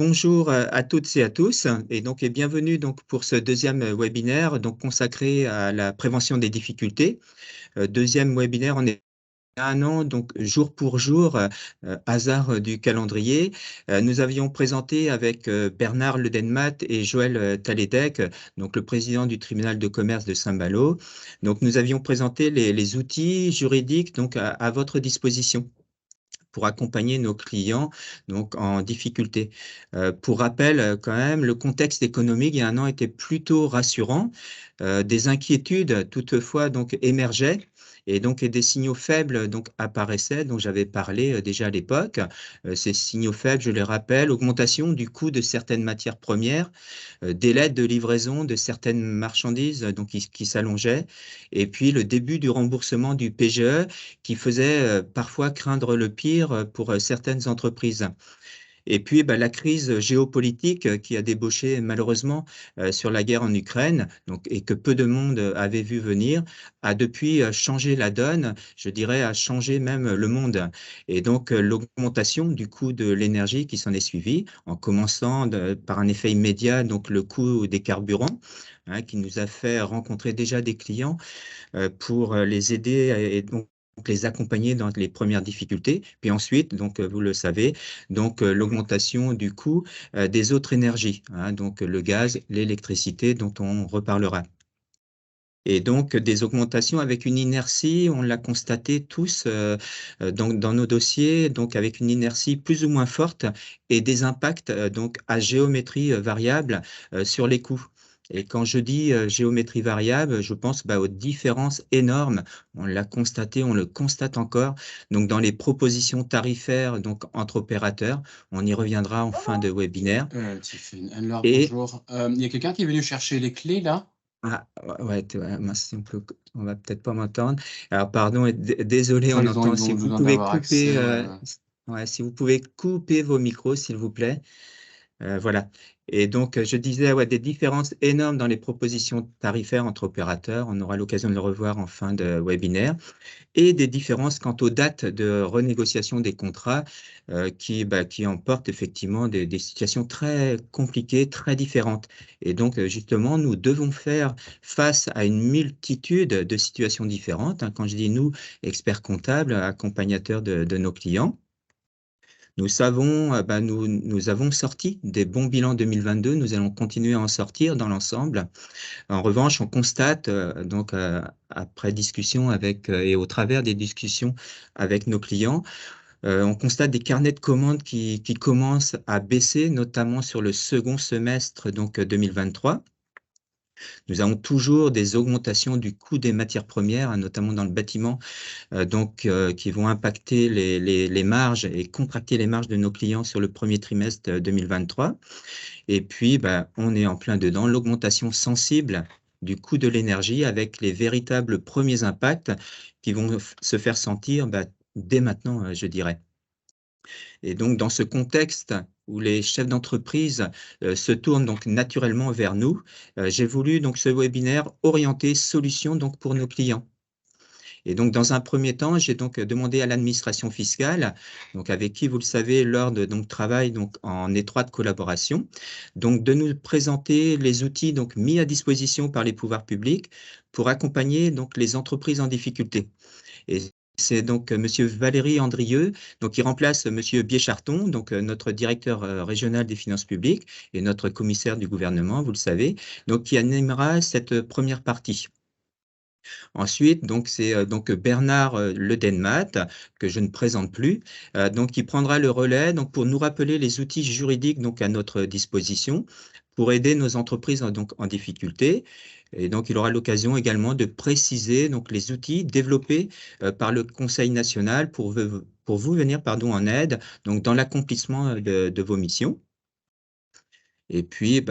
Bonjour à toutes et à tous et bienvenue donc pour ce deuxième webinaire donc consacré à la prévention des difficultés. Deuxième webinaire en un an, donc jour pour jour, hasard du calendrier. Nous avions présenté avec Bernard Ledenmat et Joël Taledec, donc le président du tribunal de commerce de Saint-Malo. Donc nous avions présenté les outils juridiques donc à votre disposition pour accompagner nos clients donc en difficulté. Pour rappel, quand même, le contexte économique il y a un an était plutôt rassurant. Des inquiétudes toutefois donc émergeaient et des signaux faibles donc apparaissaient dont j'avais parlé déjà à l'époque. Ces signaux faibles, je les rappelle, augmentation du coût de certaines matières premières, délai de livraison de certaines marchandises donc qui s'allongeaient, et puis le début du remboursement du PGE qui faisait parfois craindre le pire pour certaines entreprises. Et puis, la crise géopolitique qui a débouché malheureusement sur la guerre en Ukraine, donc, et que peu de monde avait vu venir, a depuis changé la donne, je dirais, a changé même le monde. Et donc, l'augmentation du coût de l'énergie qui s'en est suivie, en commençant par un effet immédiat, donc le coût des carburants, hein, qui nous a fait rencontrer déjà des clients pour les aider et donc les accompagner dans les premières difficultés. Puis ensuite, donc vous le savez, donc l'augmentation du coût des autres énergies, hein, donc le gaz, l'électricité dont on reparlera. Et donc des augmentations avec une inertie, on l'a constaté tous dans nos dossiers, donc avec une inertie plus ou moins forte et des impacts donc à géométrie variable sur les coûts. Et quand je dis géométrie variable, je pense aux différences énormes. On l'a constaté, on le constate encore. Donc dans les propositions tarifaires donc entre opérateurs, on y reviendra en fin de webinaire. Tiffany, alors Et bonjour. Il y a quelqu'un qui est venu chercher les clés là? ah, ouais, mince, on va peut-être pas m'entendre. Alors, pardon, et désolé, on entend. Ils Si ont vous besoin pouvez d'avoir couper, accès. ouais, si vous pouvez couper vos micros, s'il vous plaît. Voilà. Et donc, je disais, ouais, des différences énormes dans les propositions tarifaires entre opérateurs. On aura l'occasion de le revoir en fin de webinaire et des différences quant aux dates de renégociation des contrats qui emportent effectivement des situations très compliquées, très différentes. Et donc, justement, nous devons faire face à une multitude de situations différentes, hein. Quand je dis nous, experts comptables, accompagnateurs de nos clients, nous savons, nous avons sorti des bons bilans 2022, nous allons continuer à en sortir dans l'ensemble. En revanche, on constate, après discussion avec, et au travers des discussions avec nos clients, on constate des carnets de commandes qui commencent à baisser, notamment sur le second semestre, donc 2023. Nous avons toujours des augmentations du coût des matières premières, hein, notamment dans le bâtiment, qui vont impacter les marges et contracter les marges de nos clients sur le premier trimestre 2023. Et puis, on est en plein dedans, l'augmentation sensible du coût de l'énergie avec les véritables premiers impacts qui vont se faire sentir dès maintenant, je dirais. Et donc, dans ce contexte où les chefs d'entreprise se tournent donc naturellement vers nous, j'ai voulu donc ce webinaire orienter solutions donc pour nos clients. Et donc, dans un premier temps, j'ai donc demandé à l'administration fiscale, donc avec qui, vous le savez, l'Ordre donc travaille donc en étroite collaboration, donc de nous présenter les outils donc mis à disposition par les pouvoirs publics pour accompagner donc les entreprises en difficulté. Et c'est donc Monsieur Valérie Andrieux, donc qui remplace Monsieur Biécharton, donc notre directeur régional des finances publiques et notre commissaire du gouvernement, vous le savez, donc qui animera cette première partie. Ensuite, donc c'est donc Bernard Ledenmat, que je ne présente plus, donc qui prendra le relais donc pour nous rappeler les outils juridiques donc à notre disposition pour aider nos entreprises donc en difficulté. Et donc, il aura l'occasion également de préciser donc les outils développés par le Conseil national pour vous venir en aide donc dans l'accomplissement de vos missions. Et puis,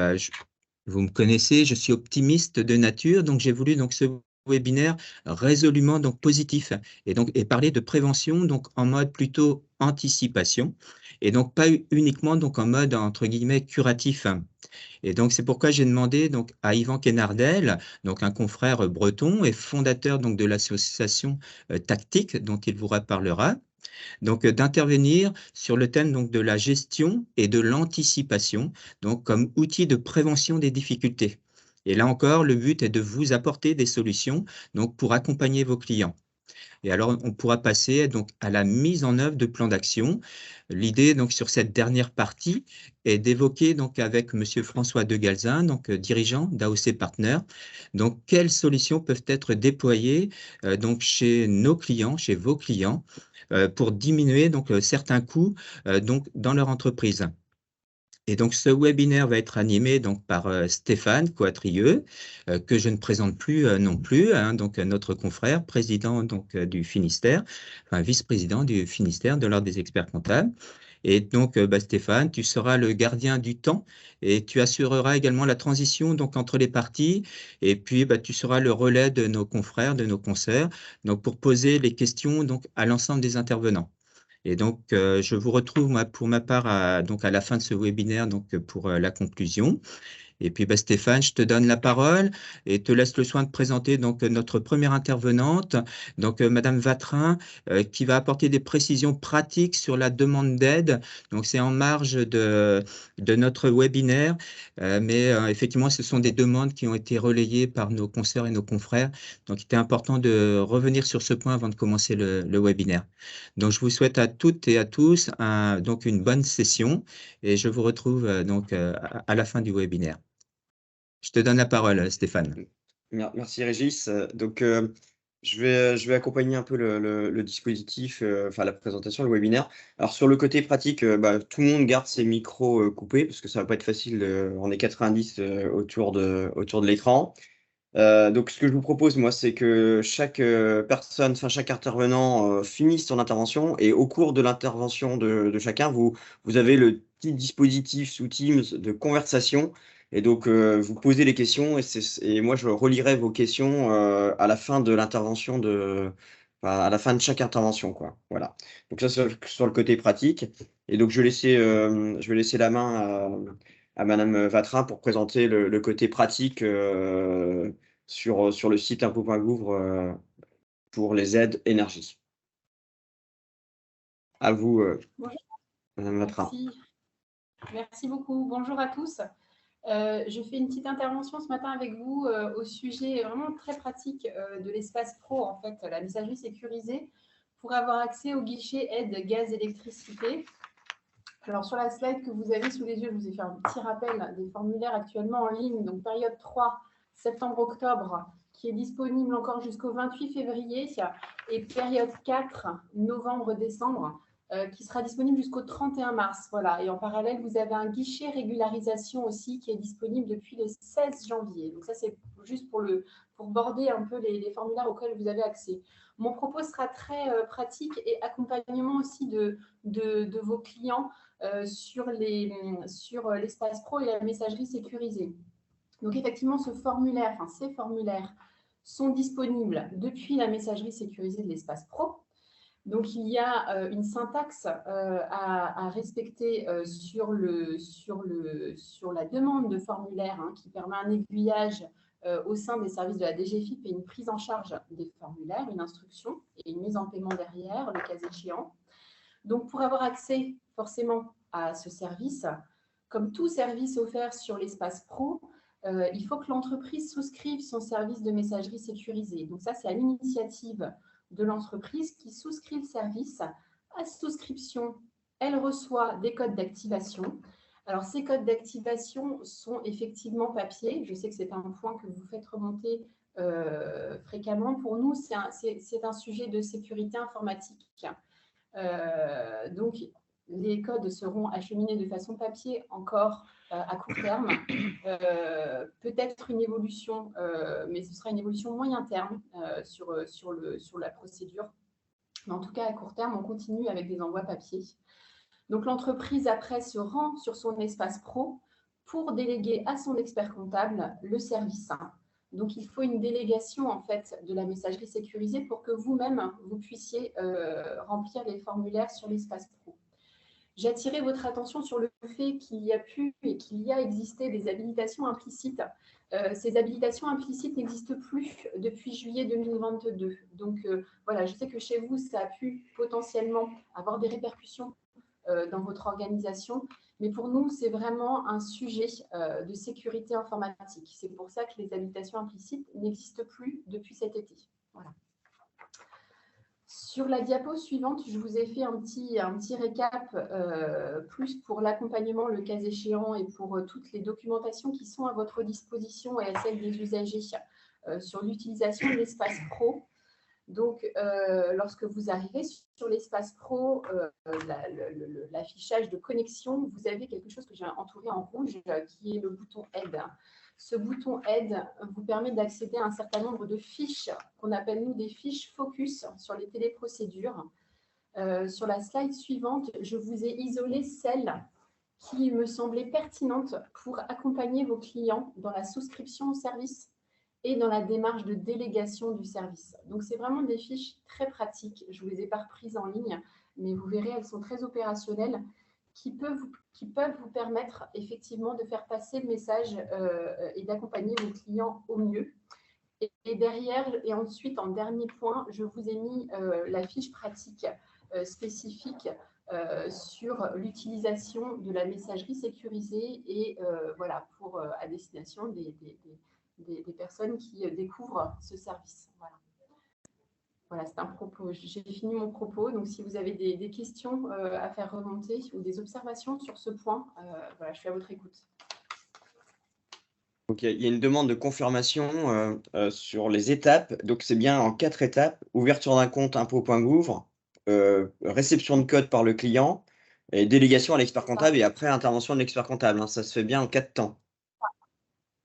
vous me connaissez, je suis optimiste de nature, donc j'ai voulu donc ce webinaire résolument donc positif et parler de prévention donc en mode plutôt anticipation et donc pas uniquement donc en mode entre guillemets curatif. Et donc c'est pourquoi j'ai demandé donc à Yvan Kenardel, donc un confrère breton et fondateur donc de l'association Tactique dont il vous reparlera, Donc, d'intervenir sur le thème donc, de la gestion et de l'anticipation, donc comme outil de prévention des difficultés. Et là encore, le but est de vous apporter des solutions donc, pour accompagner vos clients. Et alors, on pourra passer donc à la mise en œuvre de plans d'action. L'idée donc sur cette dernière partie est d'évoquer donc avec Monsieur François de Galzin, donc dirigeant d'AOC Partners, donc quelles solutions peuvent être déployées donc chez nos clients, chez vos clients, pour diminuer donc certains coûts donc dans leur entreprise. Et donc, ce webinaire va être animé donc par Stéphane Coatrieux, que je ne présente plus non plus, hein, donc notre confrère, président donc du Finistère, enfin vice-président du Finistère de l'Ordre des experts comptables. Et donc, Stéphane, tu seras le gardien du temps et tu assureras également la transition donc entre les parties. Et puis, tu seras le relais de nos confrères, de nos consoeurs, donc pour poser les questions donc à l'ensemble des intervenants. Et donc, je vous retrouve moi, pour ma part donc à la fin de ce webinaire donc, pour la conclusion. Et puis, Stéphane, je te donne la parole et te laisse le soin de présenter donc notre première intervenante, donc Madame Vatrin, qui va apporter des précisions pratiques sur la demande d'aide. Donc, c'est en marge de notre webinaire, mais effectivement, ce sont des demandes qui ont été relayées par nos consoeurs et nos confrères. Donc, il était important de revenir sur ce point avant de commencer le webinaire. Donc, je vous souhaite à toutes et à tous donc une bonne session et je vous retrouve donc à la fin du webinaire. Je te donne la parole, Stéphane. Merci Régis. Donc, je vais accompagner un peu le dispositif, enfin la présentation, le webinaire. Alors sur le côté pratique, tout le monde garde ses micros coupés parce que ça va pas être facile. On est 90 autour de l'écran. Donc ce que je vous propose, moi, c'est que chaque personne, enfin chaque intervenant finisse son intervention et au cours de l'intervention de chacun, vous avez le petit dispositif sous Teams de conversation. Et donc, vous posez les questions et moi, je relirai vos questions à la fin de l'intervention à la fin de chaque intervention, quoi. Voilà. Donc ça, sur le côté pratique. Et donc, je vais laisser la main à Madame Vatrin pour présenter le côté pratique sur le site impôts.gouv pour les aides énergie. À vous, Bonjour. Madame Vatrin. Merci beaucoup. Bonjour à tous. Je fais une petite intervention ce matin avec vous au sujet vraiment très pratique de l'espace pro, en fait, la messagerie sécurisée, pour avoir accès au guichet aide gaz électricité. Alors, sur la slide que vous avez sous les yeux, je vous ai fait un petit rappel des formulaires actuellement en ligne, donc période 3, septembre-octobre, qui est disponible encore jusqu'au 28 février, et période 4, novembre-décembre, qui sera disponible jusqu'au 31 mars. Voilà. Et en parallèle, vous avez un guichet régularisation aussi qui est disponible depuis le 16 janvier. Donc ça, c'est juste pour border un peu les formulaires auxquels vous avez accès. Mon propos sera très pratique et accompagnement aussi de vos clients sur l'espace pro et la messagerie sécurisée. Donc effectivement, ces formulaires sont disponibles depuis la messagerie sécurisée de l'espace pro. Donc, il y a une syntaxe à respecter sur la demande de formulaire qui permet un aiguillage au sein des services de la DGFiP et une prise en charge des formulaires, une instruction et une mise en paiement derrière, le cas échéant. Donc, pour avoir accès forcément à ce service, comme tout service offert sur l'espace pro, il faut que l'entreprise souscrive son service de messagerie sécurisée. Donc ça, c'est à l'initiative de l'entreprise qui souscrit le service. À souscription, elle reçoit des codes d'activation. Alors, ces codes d'activation sont effectivement papier. Je sais que c'est un point que vous faites remonter fréquemment. Pour nous, c'est un sujet de sécurité informatique. Donc, les codes seront acheminés de façon papier encore à court terme. Peut-être une évolution, mais ce sera une évolution moyen terme sur la procédure. Mais en tout cas, à court terme, on continue avec des envois papier. Donc, l'entreprise, après, se rend sur son espace pro pour déléguer à son expert comptable le service. Donc, il faut une délégation en fait de la messagerie sécurisée pour que vous-même, vous puissiez remplir les formulaires sur l'espace pro. J'attirais votre attention sur le fait qu'il y a pu et qu'il y a existé des habilitations implicites. Ces habilitations implicites n'existent plus depuis juillet 2022. Donc, voilà, je sais que chez vous, ça a pu potentiellement avoir des répercussions dans votre organisation. Mais pour nous, c'est vraiment un sujet de sécurité informatique. C'est pour ça que les habilitations implicites n'existent plus depuis cet été. Voilà. Sur la diapo suivante, je vous ai fait un petit récap plus pour l'accompagnement, le cas échéant, et pour toutes les documentations qui sont à votre disposition et à celle des usagers sur l'utilisation de l'espace pro. Donc, lorsque vous arrivez sur l'espace pro, l'affichage de connexion, vous avez quelque chose que j'ai entouré en rouge, qui est le bouton Aide. Ce bouton Aide vous permet d'accéder à un certain nombre de fiches qu'on appelle, nous, des fiches focus sur les téléprocédures. Sur la slide suivante, je vous ai isolé celles qui me semblaient pertinentes pour accompagner vos clients dans la souscription au service et dans la démarche de délégation du service. Donc, c'est vraiment des fiches très pratiques. Je ne vous les ai pas reprises en ligne, mais vous verrez, elles sont très opérationnelles, qui peuvent vous permettre effectivement de faire passer le message et d'accompagner vos clients au mieux. Et derrière, et ensuite, en dernier point, je vous ai mis la fiche pratique spécifique sur l'utilisation de la messagerie sécurisée et voilà, à destination des personnes qui découvrent ce service. Voilà, c'est un propos. J'ai fini mon propos. Donc, si vous avez des questions à faire remonter ou des observations sur ce point, voilà, je suis à votre écoute. Ok, il y a une demande de confirmation sur les étapes. Donc, c'est bien en 4 étapes. Ouverture d'un compte impôt.gouv, réception de code par le client, et délégation à l'expert comptable et après intervention de l'expert comptable. Hein. Ça se fait bien en 4 temps.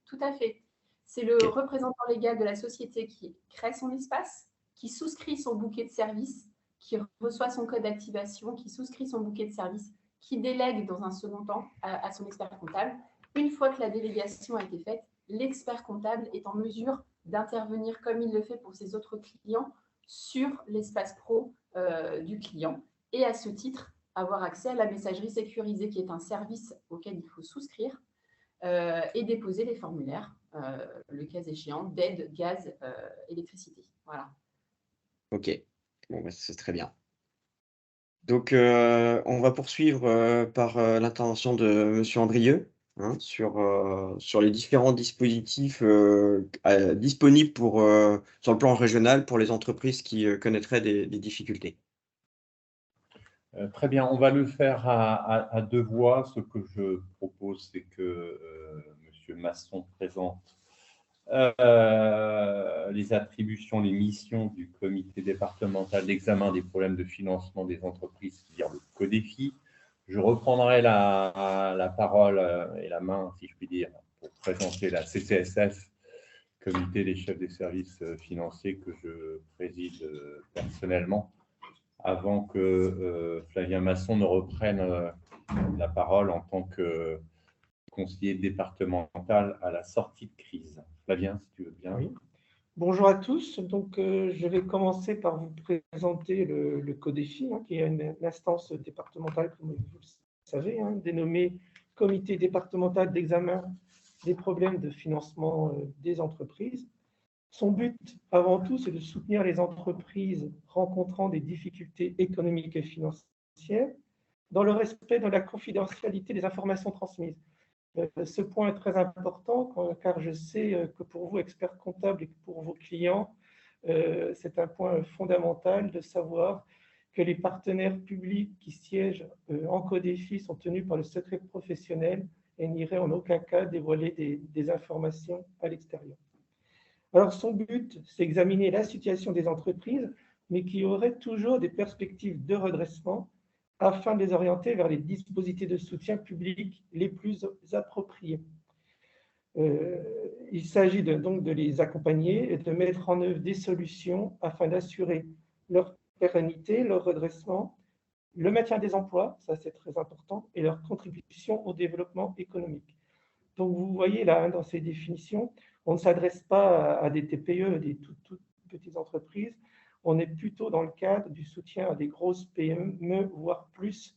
Tout à fait. C'est le représentant légal de la société qui crée son espace, qui souscrit son bouquet de services, qui reçoit son code d'activation, qui souscrit son bouquet de services, qui délègue dans un second temps à son expert comptable. Une fois que la délégation a été faite, l'expert comptable est en mesure d'intervenir comme il le fait pour ses autres clients sur l'espace pro du client et à ce titre avoir accès à la messagerie sécurisée qui est un service auquel il faut souscrire et déposer les formulaires, le cas échéant, d'aide, gaz, électricité. Voilà. Ok, bon, bah, c'est très bien. Donc, on va poursuivre par l'intervention de M. Andrieux hein, sur les différents dispositifs disponibles sur le plan régional pour les entreprises qui connaîtraient des difficultés. Très bien, on va le faire à 2 voix. Ce que je propose, c'est que M. Masson présente les attributions, les missions du comité départemental d'examen des problèmes de financement des entreprises, c'est-à-dire le CODEFI. Je reprendrai la parole et la main, si je puis dire, pour présenter la CCSF, comité des chefs des services financiers que je préside personnellement, avant que Flavien Masson ne reprenne la parole en tant que conseiller départemental à la sortie de crise. Flavien, si tu veux bien. Oui. Bonjour à tous. Donc, je vais commencer par vous présenter le CODEFI, qui est une instance départementale, comme vous le savez, dénommée Comité départemental d'examen des problèmes de financement des entreprises. Son but, avant tout, c'est de soutenir les entreprises rencontrant des difficultés économiques et financières dans le respect de la confidentialité des informations transmises. Ce point est très important car je sais que pour vous, experts comptables, et pour vos clients, c'est un point fondamental de savoir que les partenaires publics qui siègent en CODEFI sont tenus par le secret professionnel et n'iraient en aucun cas dévoiler des informations à l'extérieur. Alors, son but, c'est examiner la situation des entreprises, mais qui auraient toujours des perspectives de redressement afin de les orienter vers les dispositifs de soutien public les plus appropriés. Il s'agit donc de les accompagner et de mettre en œuvre des solutions afin d'assurer leur pérennité, leur redressement, le maintien des emplois, ça c'est très important, et leur contribution au développement économique. Donc vous voyez là, dans ces définitions, on ne s'adresse pas à des TPE, des toutes petites entreprises, on est plutôt dans le cadre du soutien à des grosses PME, voire plus,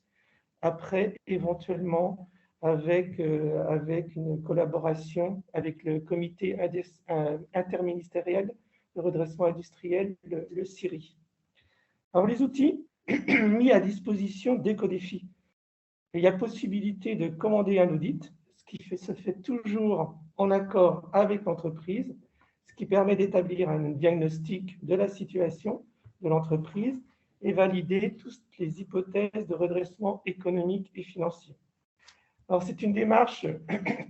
après, éventuellement, avec une collaboration avec le comité interministériel de redressement industriel, le CIRI. Alors, les outils mis à disposition d'Ecodéfi. Il y a possibilité de commander un audit, ce qui se fait toujours en accord avec l'entreprise, ce qui permet d'établir un diagnostic de la situation de l'entreprise et valider toutes les hypothèses de redressement économique et financier. Alors, c'est une démarche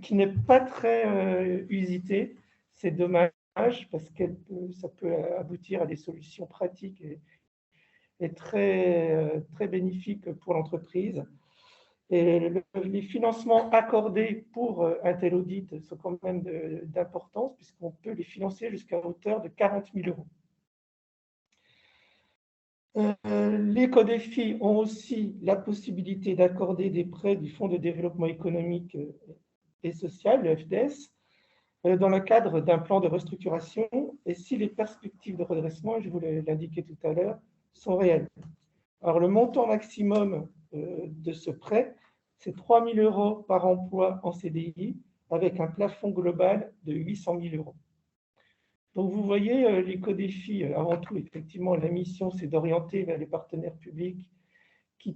qui n'est pas très usitée. C'est dommage parce que ça peut aboutir à des solutions pratiques et très bénéfiques pour l'entreprise. Et les financements accordés pour un tel audit sont quand même d'importance puisqu'on peut les financer jusqu'à hauteur de 40 000 €. Les codéfis ont aussi la possibilité d'accorder des prêts du Fonds de développement économique et social, le FDS, dans le cadre d'un plan de restructuration et si les perspectives de redressement, je vous l'ai indiqué tout à l'heure, sont réelles. Alors, le montant maximum de ce prêt, c'est 3 000 € par emploi en CDI avec un plafond global de 800 000 €. Donc, vous voyez, l'Ecodéfi, avant tout, effectivement, la mission, c'est d'orienter vers les partenaires publics qui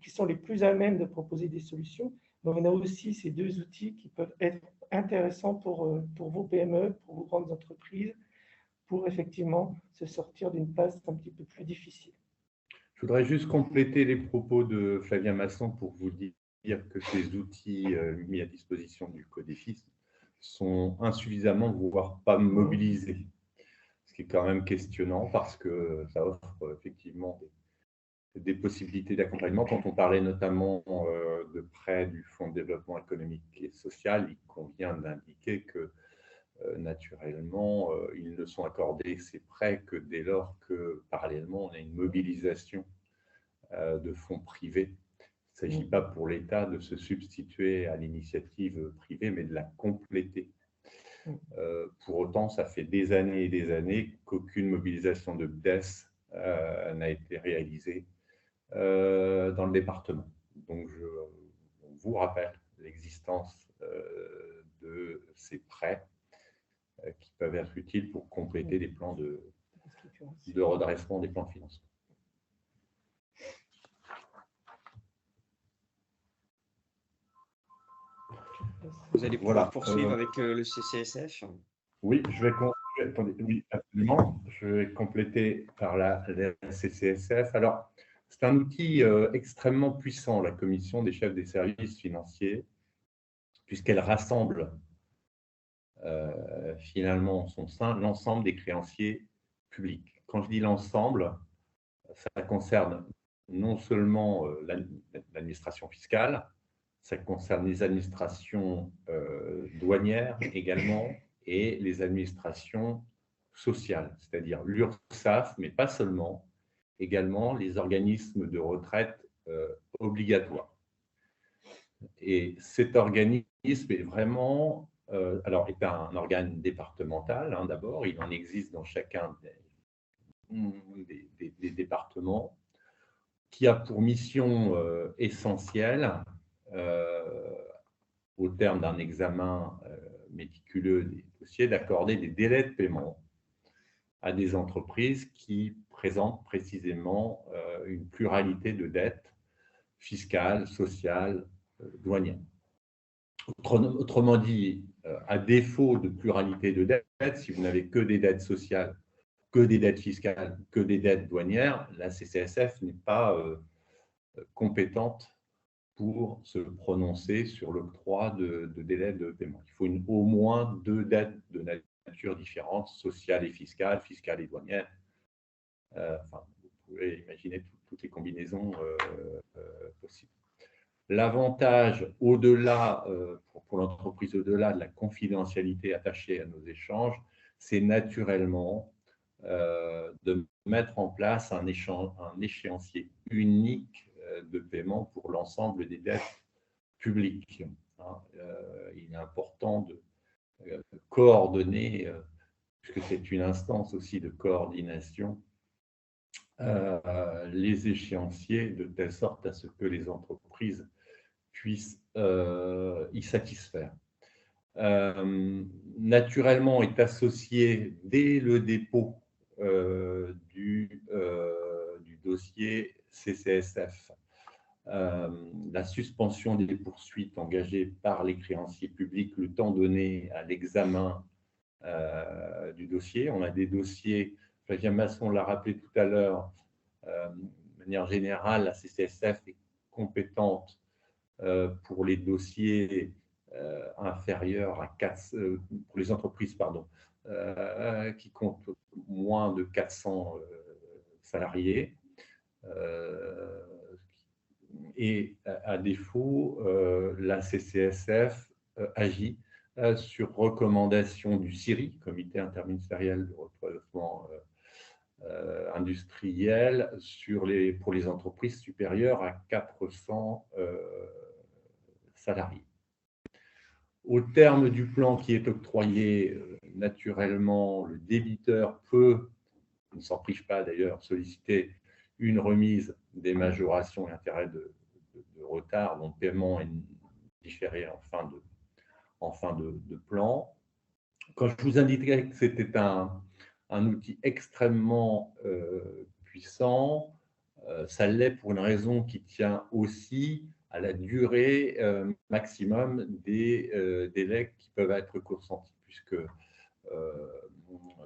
sont les plus à même de proposer des solutions. Mais on a aussi ces deux outils qui peuvent être intéressants pour vos PME, pour vos grandes entreprises, pour effectivement se sortir d'une passe un petit peu plus difficile. Je voudrais juste compléter les propos de Flavien Masson pour vous dire que ces outils mis à disposition du Codéfi sont insuffisamment, voire pas mobilisés. Ce qui est quand même questionnant parce que ça offre effectivement des possibilités d'accompagnement. Quand on parlait notamment de prêts du Fonds de développement économique et social, il convient d'indiquer que naturellement, ils ne sont accordés ces prêts que dès lors que, parallèlement, on a une mobilisation de fonds privés. Il ne s'agit pas pour l'État de se substituer à l'initiative privée, mais de la compléter. Pour autant, ça fait des années et des années qu'aucune mobilisation de BDES n'a été réalisée dans le département. Donc, on vous rappelle l'existence de ces prêts qui peuvent être utiles pour compléter les plans de redressement des plans de financement. Vous allez pouvoir poursuivre avec le CCSF? Oui, oui, absolument. Je vais compléter par la CCSF. Alors, c'est un outil extrêmement puissant, la Commission des chefs des services financiers, puisqu'elle rassemble finalement en son sein l'ensemble des créanciers publics. Quand je dis l'ensemble, ça concerne non seulement l'administration fiscale, ça concerne les administrations douanières également et les administrations sociales, c'est-à-dire l'URSSAF, mais pas seulement, également les organismes de retraite obligatoires. Et cet organisme est vraiment, alors est un organe départemental d'abord, il en existe dans chacun des départements, qui a pour mission essentielle, au terme d'un examen méticuleux des dossiers, d'accorder des délais de paiement à des entreprises qui présentent précisément une pluralité de dettes fiscales, sociales, douanières. Autrement dit, à défaut de pluralité de dettes, si vous n'avez que des dettes sociales, que des dettes fiscales, que des dettes douanières, la CCSF n'est pas compétente pour se prononcer sur l'octroi de délais de paiement. Il faut au moins 2 dettes de nature différente, sociale et fiscale et douanière. Enfin, vous pouvez imaginer toutes les combinaisons possibles. L'avantage, au-delà, pour l'entreprise, au-delà de la confidentialité attachée à nos échanges, c'est naturellement de mettre en place un échéancier unique de paiement pour l'ensemble des dettes publiques. Il est important de coordonner, puisque c'est une instance aussi de coordination les échéanciers de telle sorte à ce que les entreprises puissent y satisfaire. Naturellement, est associé dès le dépôt du dossier CCSF la suspension des poursuites engagées par les créanciers publics le temps donné à l'examen du dossier. On a des dossiers, Flavien Masson l'a rappelé tout à l'heure, de manière générale, la CCSF est compétente pour les dossiers inférieurs à 4, pour les entreprises, pardon, qui comptent moins de 400 salariés. Et à défaut, la CCSF agit sur recommandation du CIRI, Comité interministériel de redressement industriel, pour les entreprises supérieures à 400 salariés. Au terme du plan qui est octroyé, naturellement, le débiteur peut, ne s'en prive pas d'ailleurs, solliciter une remise des majorations et intérêts de retard dont le paiement est différé en fin de plan. Quand je vous indiquais que c'était un outil extrêmement puissant, ça l'est pour une raison qui tient aussi à la durée maximum des délais qui peuvent être consentis, puisque,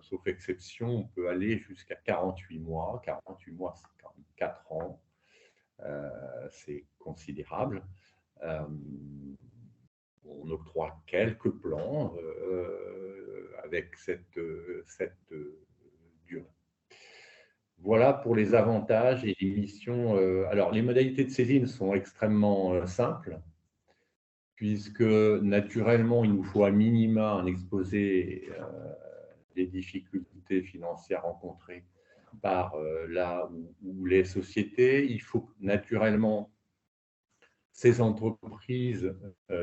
sauf exception, on peut aller jusqu'à 48 mois. 48 mois, c'est quand même 4 ans. C'est considérable. On octroie quelques plans avec cette durée. Voilà pour les avantages et les missions. Alors, les modalités de saisine sont extrêmement simples, puisque naturellement, il nous faut à minima un exposé des difficultés financières rencontrées par là où les sociétés. Il faut naturellement ces entreprises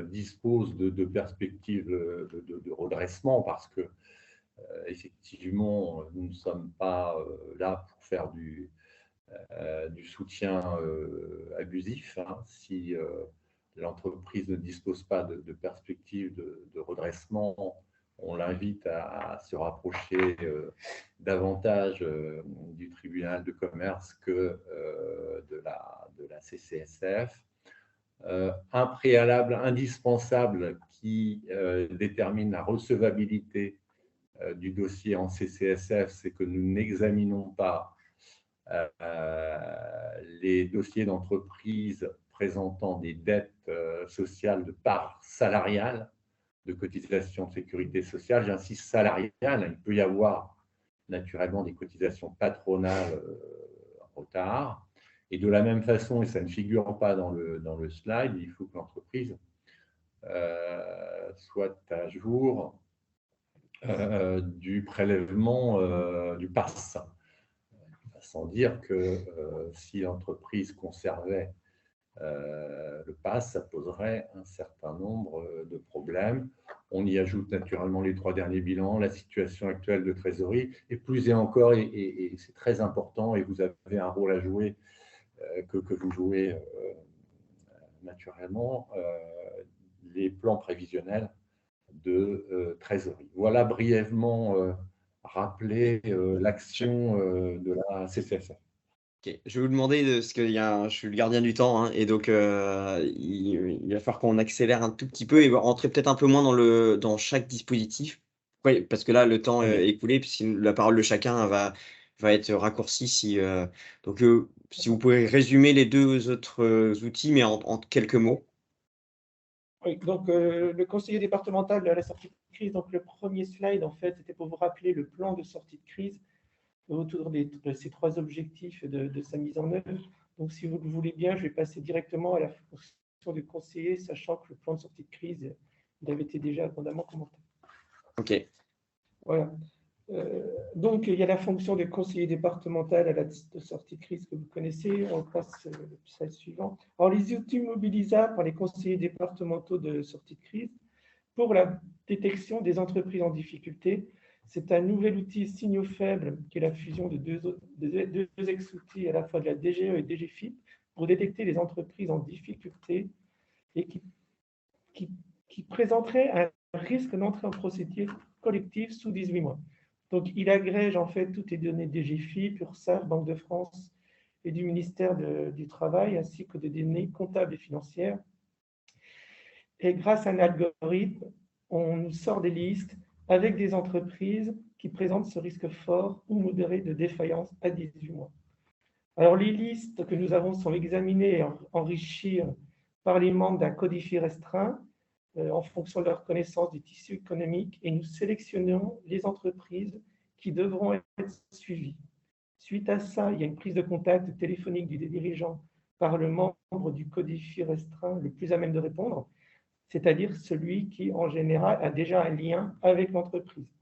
disposent de perspectives de redressement parce que effectivement, nous ne sommes pas là pour faire du soutien abusif. Hein. Si l'entreprise ne dispose pas de perspectives de redressement, on l'invite à se rapprocher davantage du tribunal de commerce que de la CCSF. Un préalable indispensable qui détermine la recevabilité du dossier en CCSF, c'est que nous n'examinons pas les dossiers d'entreprise présentant des dettes sociales de part salariale de cotisation de sécurité sociale. J'insiste, salariale. Il peut y avoir naturellement des cotisations patronales en retard. Et de la même façon, et ça ne figure pas dans le slide, il faut que l'entreprise soit à jour du prélèvement du PAS. Sans dire que si l'entreprise conservait le PAS, ça poserait un certain nombre de problèmes. On y ajoute naturellement les 3 derniers bilans, la situation actuelle de trésorerie, et plus et encore, et c'est très important, et vous avez un rôle à jouer, que vous jouez naturellement, les plans prévisionnels de trésorerie. Voilà brièvement rappeler l'action de la CCSF. Okay. Je vais vous demander, parce que je suis le gardien du temps, hein, et donc il va falloir qu'on accélère un tout petit peu et rentrer peut-être un peu moins dans chaque dispositif. Oui, parce que là, le temps est écoulé, puis la parole de chacun va être raccourcie. Donc, si vous pouvez résumer les 2 autres outils, mais en quelques mots. Oui, donc le conseiller départemental de la sortie de crise, donc le premier slide, en fait, c'était pour vous rappeler le plan de sortie de crise autour de ces 3 objectifs de sa mise en œuvre. Donc, si vous le voulez bien, je vais passer directement à la fonction du conseiller, sachant que le plan de sortie de crise, il avait été déjà abondamment commenté. OK. Voilà. Donc, il y a la fonction de conseiller départemental à la sortie de crise que vous connaissez. On passe le slide suivant. Alors, les outils mobilisables par les conseillers départementaux de sortie de crise pour la détection des entreprises en difficulté. C'est un nouvel outil signaux faibles, qui est la fusion de deux ex-outils, à la fois de la DGE et DGFiP, pour détecter les entreprises en difficulté et qui présenterait un risque d'entrée en procédure collective sous 18 mois. Donc, il agrège en fait toutes les données DGFiP, URSSAF, Banque de France et du ministère du Travail, ainsi que des données comptables et financières. Et grâce à un algorithme, on nous sort des listes avec des entreprises qui présentent ce risque fort ou modéré de défaillance à 18 mois. Alors, les listes que nous avons sont examinées et enrichies par les membres d'un codifié restreint en fonction de leur connaissance du tissu économique, et nous sélectionnons les entreprises qui devront être suivies. Suite à ça, il y a une prise de contact téléphonique du dirigeant par le membre du codifié restreint le plus à même de répondre, c'est-à-dire celui qui, en général, a déjà un lien avec l'entreprise.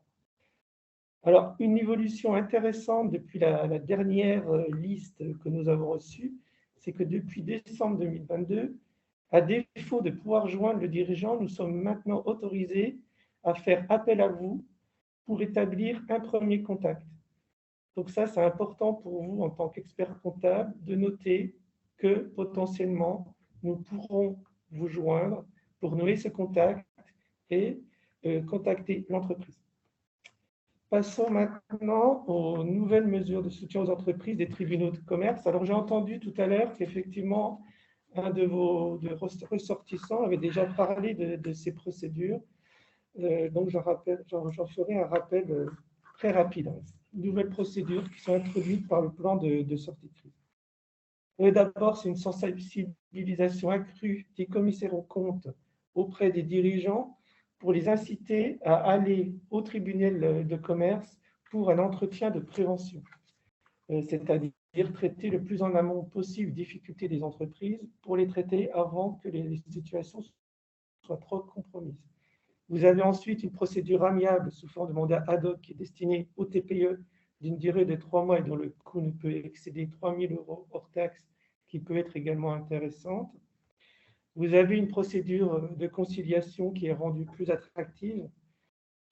Alors, une évolution intéressante depuis la dernière liste que nous avons reçue, c'est que depuis décembre 2022, à défaut de pouvoir joindre le dirigeant, nous sommes maintenant autorisés à faire appel à vous pour établir un premier contact. Donc ça, c'est important pour vous en tant qu'expert comptable de noter que potentiellement, nous pourrons vous joindre pour nouer ce contact et contacter l'entreprise. Passons maintenant aux nouvelles mesures de soutien aux entreprises des tribunaux de commerce. Alors, j'ai entendu tout à l'heure qu'effectivement, un de vos ressortissants avait déjà parlé de ces procédures. Donc, j'en ferai un rappel très rapide. Nouvelles procédures qui sont introduites par le plan de sortie de crise. D'abord, c'est une sensibilisation accrue des commissaires aux comptes auprès des dirigeants pour les inciter à aller au tribunal de commerce pour un entretien de prévention, c'est-à-dire traiter le plus en amont possible les difficultés des entreprises pour les traiter avant que les situations soient trop compromises. Vous avez ensuite une procédure amiable sous forme de mandat ad hoc qui est destinée au TPE d'une durée de 3 mois et dont le coût ne peut excéder 3 000 € hors taxe, qui peut être également intéressante. Vous avez une procédure de conciliation qui est rendue plus attractive,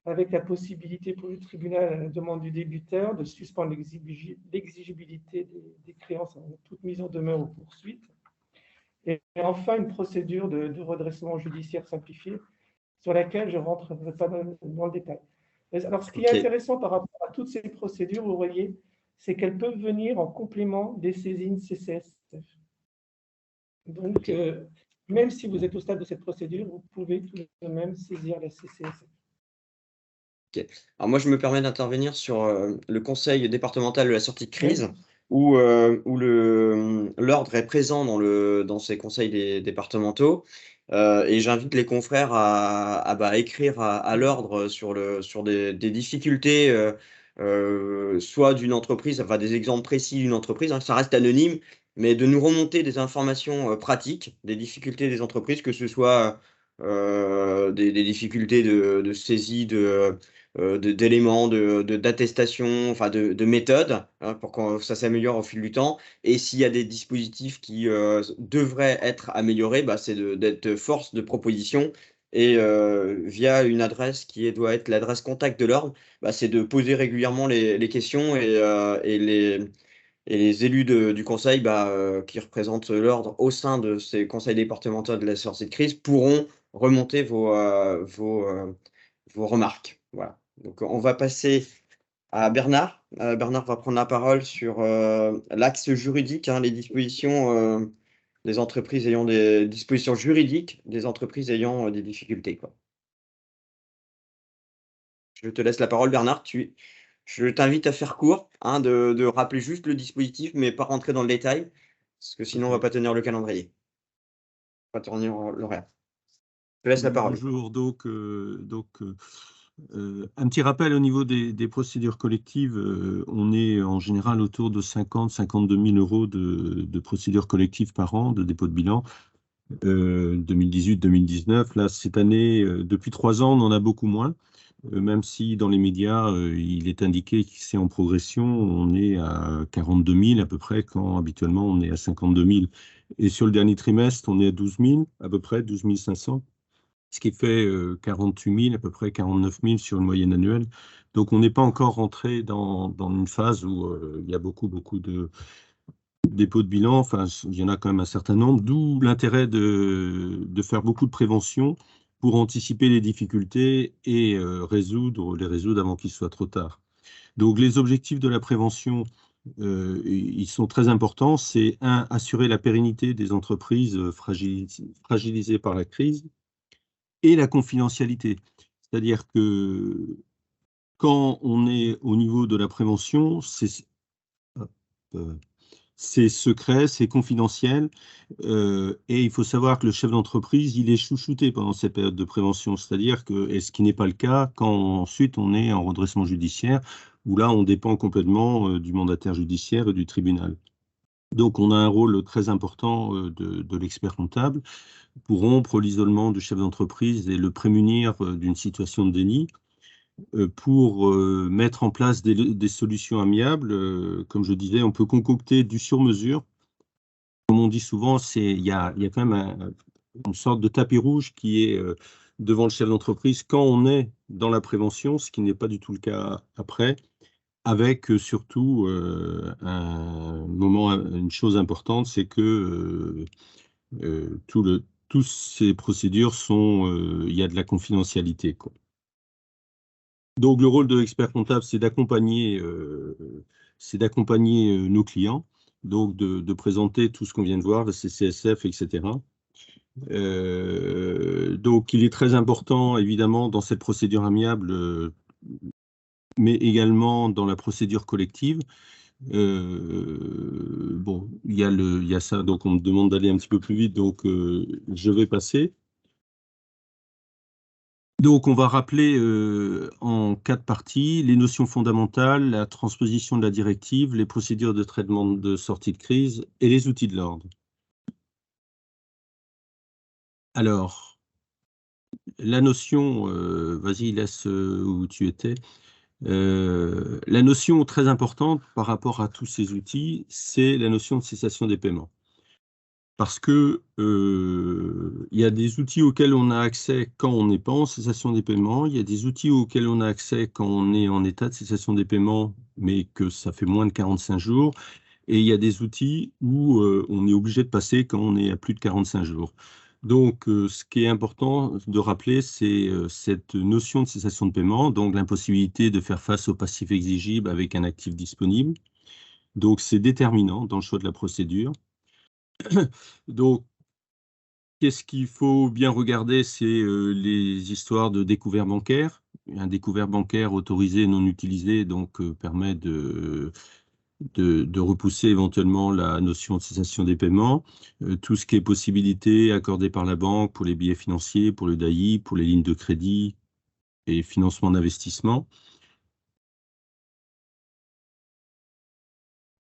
avec la possibilité pour le tribunal, à la demande du débiteur, de suspendre l'exigibilité des créances en toute mise en demeure ou poursuite. Et enfin, une procédure de redressement judiciaire simplifié, sur laquelle je ne rentrerai pas dans le détail. Alors, ce qui est intéressant par rapport à toutes ces procédures, vous voyez, c'est qu'elles peuvent venir en complément des saisines CCSF. Donc, même si vous êtes au stade de cette procédure, vous pouvez tout de même saisir la CCSF. Okay. Alors moi, je me permets d'intervenir sur le conseil départemental de la sortie de crise, où l'ordre est présent dans ces conseils départementaux. Et j'invite les confrères à écrire à l'ordre sur des difficultés, soit d'une entreprise, enfin des exemples précis d'une entreprise, hein, ça reste anonyme, mais de nous remonter des informations pratiques, des difficultés des entreprises, que ce soit des difficultés de saisie d'éléments, d'attestation, enfin de méthodes, hein, pour que ça s'améliore au fil du temps. Et s'il y a des dispositifs qui devraient être améliorés, c'est d'être force de proposition. Et via une adresse qui doit être l'adresse contact de l'ordre, c'est de poser régulièrement les questions, et les élus du conseil qui représentent l'ordre au sein de ces conseils départementaux de la sortie de crise pourront remonter vos remarques. Voilà. Donc, on va passer à Bernard. Bernard va prendre la parole sur l'axe juridique, hein, les dispositions des entreprises ayant des dispositions juridiques, des entreprises ayant des difficultés, quoi. Je te laisse la parole, Bernard. Je t'invite à faire court, hein, de rappeler juste le dispositif, mais pas rentrer dans le détail, parce que sinon, on ne va pas tenir le calendrier. On va tenir l'horaire. Je te laisse la parole. Bonjour, un petit rappel au niveau des procédures collectives. On est en général autour de 50-52 000 € de procédures collectives par an, de dépôt de bilan. 2018-2019, là, cette année, depuis 3 ans, on en a beaucoup moins. Même si dans les médias, il est indiqué que c'est en progression, on est à 42 000 à peu près, quand habituellement on est à 52 000. Et sur le dernier trimestre, on est à 12 000, à peu près 12 500. ce qui fait 48 000, à peu près 49 000 sur une moyenne annuelle. Donc, on n'est pas encore rentré dans une phase où il y a beaucoup de dépôts de bilan. Enfin, il y en a quand même un certain nombre, d'où l'intérêt de faire beaucoup de prévention pour anticiper les difficultés et les résoudre avant qu'il soit trop tard. Donc, les objectifs de la prévention, ils sont très importants. C'est assurer la pérennité des entreprises fragilisées par la crise et la confidentialité. C'est-à-dire que quand on est au niveau de la prévention, c'est secret, c'est confidentiel, et il faut savoir que le chef d'entreprise, il est chouchouté pendant cette période de prévention, c'est-à-dire que, et ce qui n'est pas le cas quand ensuite on est en redressement judiciaire, où là on dépend complètement du mandataire judiciaire et du tribunal. Donc on a un rôle très important de l'expert comptable pour rompre l'isolement du chef d'entreprise et le prémunir d'une situation de déni, pour mettre en place des solutions amiables. Comme je disais, on peut concocter du sur-mesure. Comme on dit souvent, il y a quand même une sorte de tapis rouge qui est devant le chef d'entreprise quand on est dans la prévention, ce qui n'est pas du tout le cas après, avec surtout une chose importante, c'est que toutes ces procédures il y a de la confidentialité, quoi. Donc, le rôle de l'expert comptable, c'est d'accompagner nos clients, donc de présenter tout ce qu'on vient de voir, le CCSF, etc. Donc, il est très important, évidemment, dans cette procédure amiable, mais également dans la procédure collective. Bon, il y a ça, donc on me demande d'aller un petit peu plus vite, donc je vais passer. Donc, on va rappeler en 4 parties les notions fondamentales, la transposition de la directive, les procédures de traitement de sortie de crise et les outils de l'ordre. Alors, la notion, vas-y, laisse où tu étais. La notion très importante par rapport à tous ces outils, c'est la notion de cessation des paiements. Parce que il y a des outils auxquels on a accès quand on n'est pas en cessation des paiements, il y a des outils auxquels on a accès quand on est en état de cessation des paiements, mais que ça fait moins de 45 jours, et il y a des outils où on est obligé de passer quand on est à plus de 45 jours. Donc, ce qui est important de rappeler, c'est cette notion de cessation de paiement, donc l'impossibilité de faire face au passif exigible avec un actif disponible. Donc, c'est déterminant dans le choix de la procédure. Donc, qu'est-ce qu'il faut bien regarder? C'est les histoires de découvert bancaire. Un découvert bancaire autorisé et non utilisé donc, permet de repousser éventuellement la notion de cessation des paiements. Tout ce qui est possibilité accordée par la banque pour les billets financiers, pour le DAI, pour les lignes de crédit et financement d'investissement.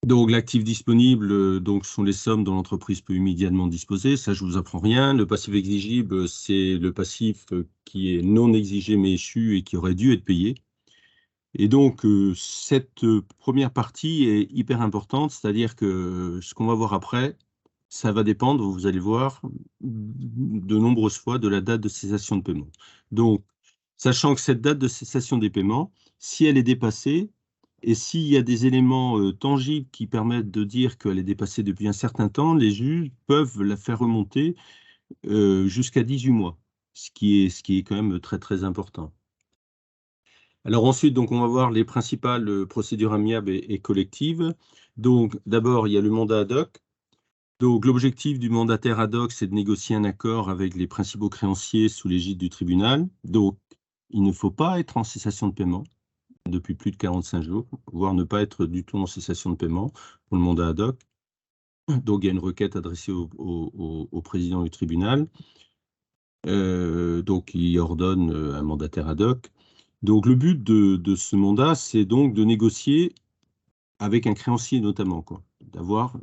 Donc, l'actif disponible donc, sont les sommes dont l'entreprise peut immédiatement disposer. Ça, je ne vous apprends rien. Le passif exigible, c'est le passif qui est non exigé mais échu et qui aurait dû être payé. Et donc, cette première partie est hyper importante, c'est-à-dire que ce qu'on va voir après, ça va dépendre, vous allez voir, de nombreuses fois de la date de cessation de paiement. Donc, sachant que cette date de cessation des paiements, si elle est dépassée, et s'il y a des éléments tangibles qui permettent de dire qu'elle est dépassée depuis un certain temps, les juges peuvent la faire remonter jusqu'à 18 mois, ce qui est quand même très, très important. Alors ensuite, donc, on va voir les principales procédures amiables et collectives. Donc, d'abord, il y a le mandat ad hoc. Donc, l'objectif du mandataire ad hoc, c'est de négocier un accord avec les principaux créanciers sous l'égide du tribunal. Donc, il ne faut pas être en cessation de paiement depuis plus de 45 jours, voire ne pas être du tout en cessation de paiement pour le mandat ad hoc. Donc, il y a une requête adressée au président du tribunal. Donc, il ordonne un mandataire ad hoc. Donc, le but de ce mandat, c'est donc de négocier avec un créancier notamment, quoi.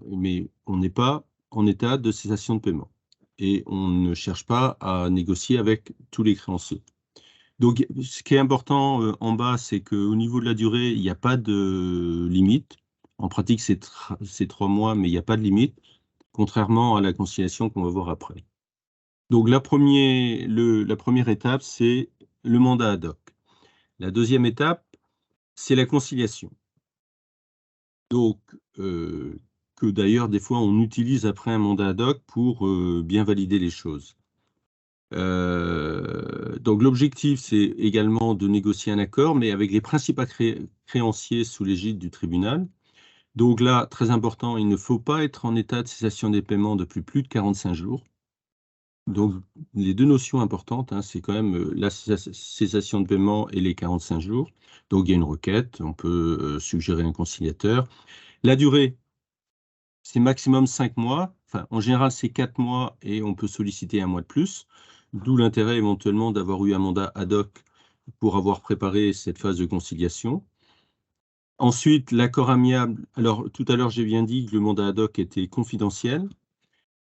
Mais on n'est pas en état de cessation de paiement. Et on ne cherche pas à négocier avec tous les créanciers. Donc, ce qui est important en bas, c'est qu'au niveau de la durée, il n'y a pas de limite. En pratique, c'est 3 mois, mais il n'y a pas de limite, contrairement à la conciliation qu'on va voir après. Donc la première étape, c'est le mandat ad hoc. La deuxième étape, c'est la conciliation. Donc, que d'ailleurs, des fois, on utilise après un mandat ad hoc pour bien valider les choses. Donc l'objectif, c'est également de négocier un accord, mais avec les principaux créanciers sous l'égide du tribunal. Donc là, très important, il ne faut pas être en état de cessation des paiements depuis plus de 45 jours. Donc les deux notions importantes, hein, c'est quand même la cessation de paiement et les 45 jours. Donc il y a une requête, on peut suggérer un conciliateur. La durée, c'est maximum 5 mois. Enfin, en général, c'est 4 mois et on peut solliciter un mois de plus. D'où l'intérêt éventuellement d'avoir eu un mandat ad hoc pour avoir préparé cette phase de conciliation. Ensuite, l'accord amiable. Alors, tout à l'heure, j'ai bien dit que le mandat ad hoc était confidentiel.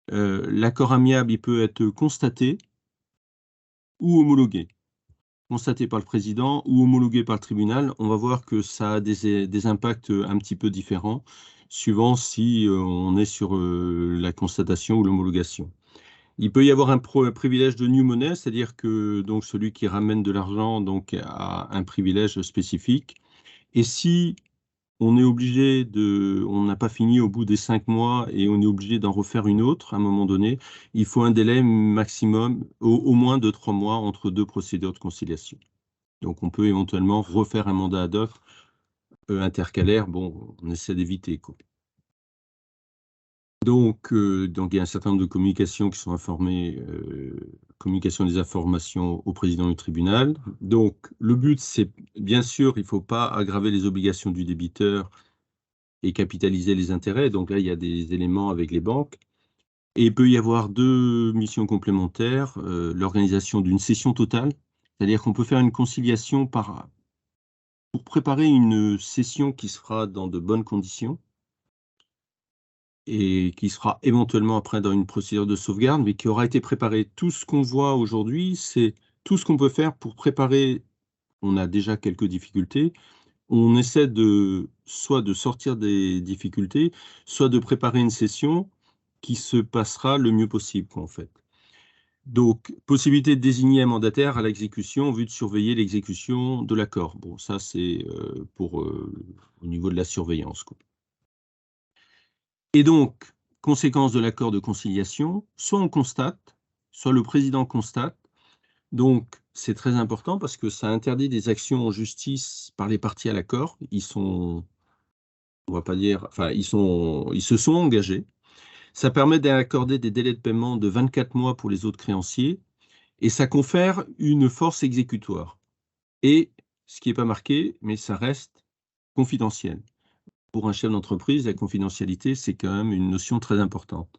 L'accord amiable, il peut être constaté ou homologué. Constaté par le président ou homologué par le tribunal. On va voir que ça a des impacts un petit peu différents, suivant si on est sur la constatation ou l'homologation. Il peut y avoir un privilège de new money, c'est-à-dire que donc, celui qui ramène de l'argent donc, a un privilège spécifique. Et si on est obligé on n'a pas fini au bout des 5 mois et on est obligé d'en refaire une autre à un moment donné, il faut un délai maximum, au moins de 3 mois entre deux procédures de conciliation. Donc on peut éventuellement refaire un mandat ad hoc intercalaire, bon, on essaie d'éviter, quoi. Donc il y a un certain nombre de communications qui sont informées, communication des informations au président du tribunal. Donc le but, c'est bien sûr, il ne faut pas aggraver les obligations du débiteur et capitaliser les intérêts. Donc là, il y a des éléments avec les banques. Et il peut y avoir deux missions complémentaires, l'organisation d'une session totale, c'est-à-dire qu'on peut faire une conciliation pour préparer une session qui se fera dans de bonnes conditions et qui sera éventuellement après dans une procédure de sauvegarde, mais qui aura été préparée. Tout ce qu'on voit aujourd'hui, c'est tout ce qu'on peut faire pour préparer. On a déjà quelques difficultés. On essaie soit de sortir des difficultés, soit de préparer une session qui se passera le mieux possible, en fait. Donc, possibilité de désigner un mandataire à l'exécution en vue de surveiller l'exécution de l'accord. Bon, ça, c'est au niveau de la surveillance, quoi. Et donc, conséquence de l'accord de conciliation, soit on constate, soit le président constate. Donc, c'est très important parce que ça interdit des actions en justice par les parties à l'accord. Ils sont, on va pas dire, enfin, ils se sont engagés. Ça permet d'accorder des délais de paiement de 24 mois pour les autres créanciers et ça confère une force exécutoire. Et ce qui n'est pas marqué, mais ça reste confidentiel. Pour un chef d'entreprise, la confidentialité, c'est quand même une notion très importante.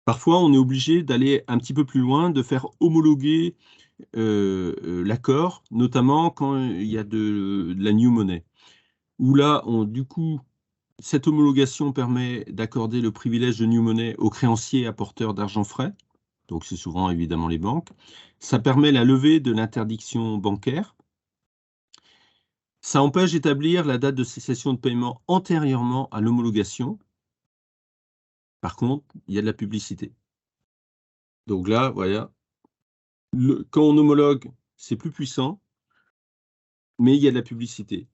Parfois, on est obligé d'aller un petit peu plus loin, de faire homologuer l'accord, notamment quand il y a de la new money, où là, du coup, cette homologation permet d'accorder le privilège de new money aux créanciers apporteurs d'argent frais, donc c'est souvent évidemment les banques. Ça permet la levée de l'interdiction bancaire. Ça empêche d'établir la date de cessation de paiement antérieurement à l'homologation. Par contre, il y a de la publicité. Donc là, voilà, quand on homologue, c'est plus puissant, mais il y a de la publicité.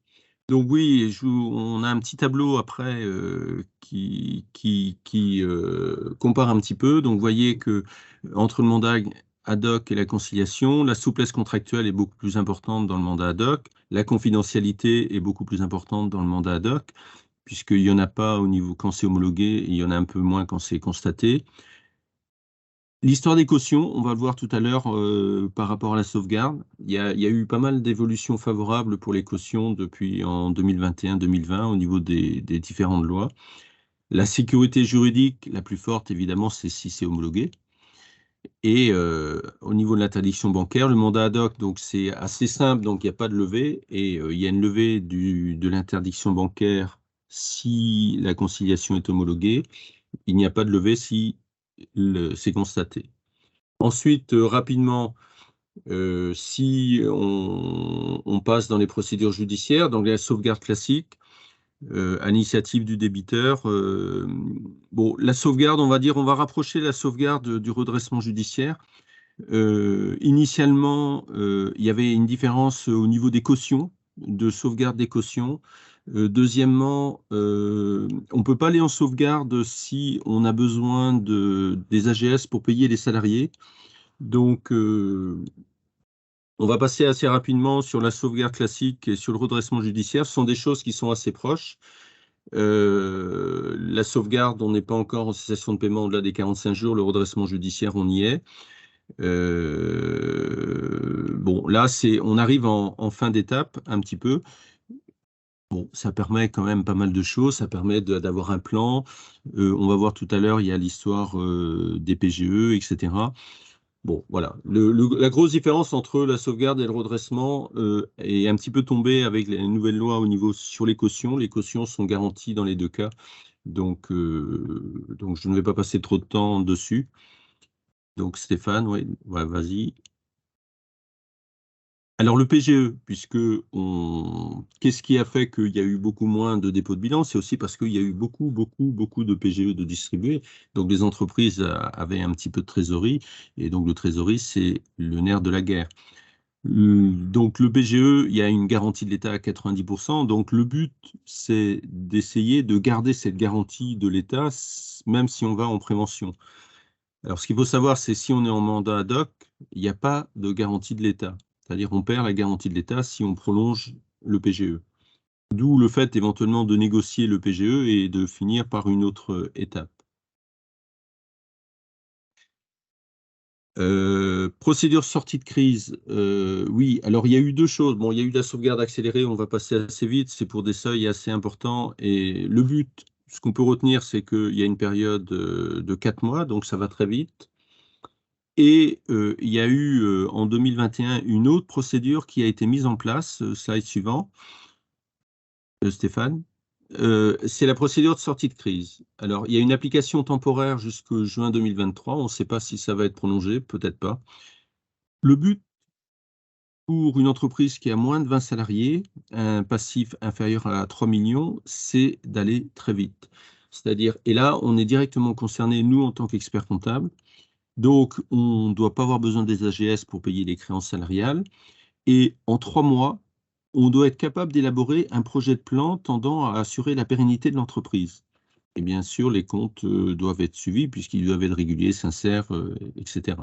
Donc oui, on a un petit tableau après qui compare un petit peu. Donc vous voyez que entre le mandat ad hoc et la conciliation, la souplesse contractuelle est beaucoup plus importante dans le mandat ad hoc, la confidentialité est beaucoup plus importante dans le mandat ad hoc, puisqu'il n'y en a pas au niveau quand c'est homologué, il y en a un peu moins quand c'est constaté. L'histoire des cautions, on va le voir tout à l'heure par rapport à la sauvegarde. Il y a eu pas mal d'évolutions favorables pour les cautions depuis en 2021-2020 au niveau des différentes lois. La sécurité juridique la plus forte, évidemment, c'est si c'est homologué. Et au niveau de l'interdiction bancaire, le mandat ad hoc, donc c'est assez simple, donc il n'y a pas de levée. Et il y a une levée de l'interdiction bancaire si la conciliation est homologuée. Il n'y a pas de levée si c'est constaté. Ensuite, rapidement, si on passe dans les procédures judiciaires, donc la sauvegarde classique, à l'initiative du débiteur. Bon, la sauvegarde, on va dire, on va rapprocher la sauvegarde du redressement judiciaire. Initialement, il y avait une différence au niveau des cautions, de sauvegarde des cautions. Deuxièmement, on ne peut pas aller en sauvegarde si on a besoin des AGS pour payer les salariés. Donc, on va passer assez rapidement sur la sauvegarde classique et sur le redressement judiciaire. Ce sont des choses qui sont assez proches. La sauvegarde, on n'est pas encore en cessation de paiement au-delà des 45 jours. Le redressement judiciaire, on y est. Bon, là, on arrive en fin d'étape un petit peu. Bon, ça permet quand même pas mal de choses. Ça permet d'avoir un plan. On va voir tout à l'heure, il y a l'histoire des PGE, etc. Bon, voilà. La grosse différence entre la sauvegarde et le redressement est un petit peu tombée avec les nouvelles lois au niveau sur les cautions. Les cautions sont garanties dans les deux cas. Donc je ne vais pas passer trop de temps dessus. Donc, Stéphane, ouais, vas-y. Alors, le PGE, qu'est-ce qui a fait qu'il y a eu beaucoup moins de dépôts de bilan? C'est aussi parce qu'il y a eu beaucoup de PGE de distribués. Donc, les entreprises avaient un petit peu de trésorerie. Et donc, le trésorerie, c'est le nerf de la guerre. Donc, le PGE, il y a une garantie de l'État à 90%. Donc, le but, c'est d'essayer de garder cette garantie de l'État, même si on va en prévention. Alors, ce qu'il faut savoir, c'est si on est en mandat ad hoc, il n'y a pas de garantie de l'État. C'est-à-dire on perd la garantie de l'État si on prolonge le PGE. D'où le fait éventuellement de négocier le PGE et de finir par une autre étape. Procédure sortie de crise. Oui, alors il y a eu deux choses. Bon, il y a eu la sauvegarde accélérée, on va passer assez vite, c'est pour des seuils assez importants. Et le but, ce qu'on peut retenir, c'est qu'il y a une période de 4 mois, donc ça va très vite. Et il y a eu en 2021 une autre procédure qui a été mise en place, slide suivant, Stéphane. C'est la procédure de sortie de crise. Alors, il y a une application temporaire jusqu'au juin 2023. On ne sait pas si ça va être prolongé, peut-être pas. Le but pour une entreprise qui a moins de 20 salariés, un passif inférieur à 3 millions, c'est d'aller très vite. C'est-à-dire, et là, on est directement concerné, nous, en tant qu'experts comptables. Donc, on ne doit pas avoir besoin des AGS pour payer les créances salariales. Et en 3 mois, on doit être capable d'élaborer un projet de plan tendant à assurer la pérennité de l'entreprise. Et bien sûr, les comptes doivent être suivis puisqu'ils doivent être réguliers, sincères, etc.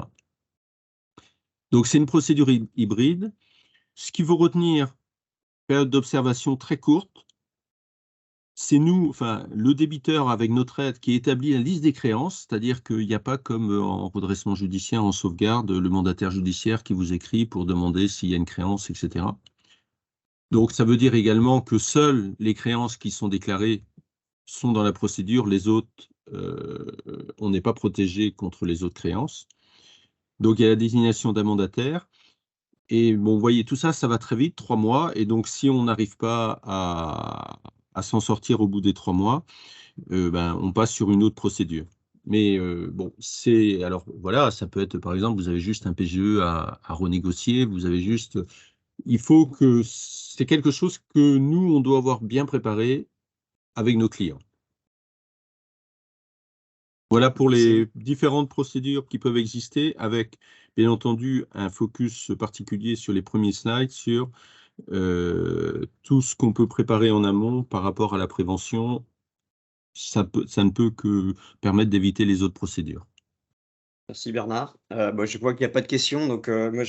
Donc, c'est une procédure hybride. Ce qu'il faut retenir, période d'observation très courte. C'est nous, enfin, le débiteur avec notre aide qui établit la liste des créances, c'est-à-dire qu'il n'y a pas comme en redressement judiciaire, en sauvegarde, le mandataire judiciaire qui vous écrit pour demander s'il y a une créance, etc. Donc, ça veut dire également que seules les créances qui sont déclarées sont dans la procédure, les autres, on n'est pas protégé contre les autres créances. Donc, il y a la désignation d'un mandataire. Et bon, vous voyez, tout ça, ça va très vite, 3 mois. Et donc, si on n'arrive pas à s'en sortir au bout des 3 mois, on passe sur une autre procédure. Mais bon, alors voilà, ça peut être, par exemple, vous avez juste un PGE à renégocier, vous avez juste... Il faut que c'est quelque chose que nous, on doit avoir bien préparé avec nos clients. Voilà pour les différentes procédures qui peuvent exister, avec, bien entendu, un focus particulier sur les premiers slides, sur tout ce qu'on peut préparer en amont par rapport à la prévention. Ça ne peut que permettre d'éviter les autres procédures. Merci Bernard. Je vois qu'il n'y a pas de questions, donc moi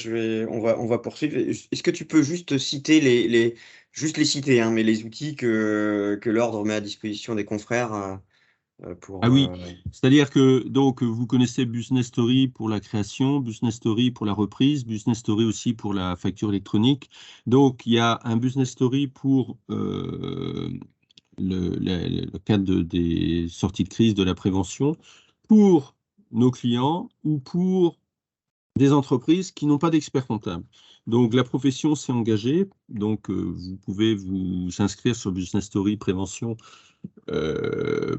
on va poursuivre. Est-ce que tu peux juste citer juste les citer, hein, mais les outils que l'ordre met à disposition des confrères pour. Ah oui, c'est-à-dire que donc vous connaissez Business Story pour la création, Business Story pour la reprise, Business Story aussi pour la facture électronique. Donc il y a un Business Story pour le cadre des sorties de crise, de la prévention, pour nos clients ou pour des entreprises qui n'ont pas d'experts comptables. Donc la profession s'est engagée, donc vous pouvez vous inscrire sur Business Story Prévention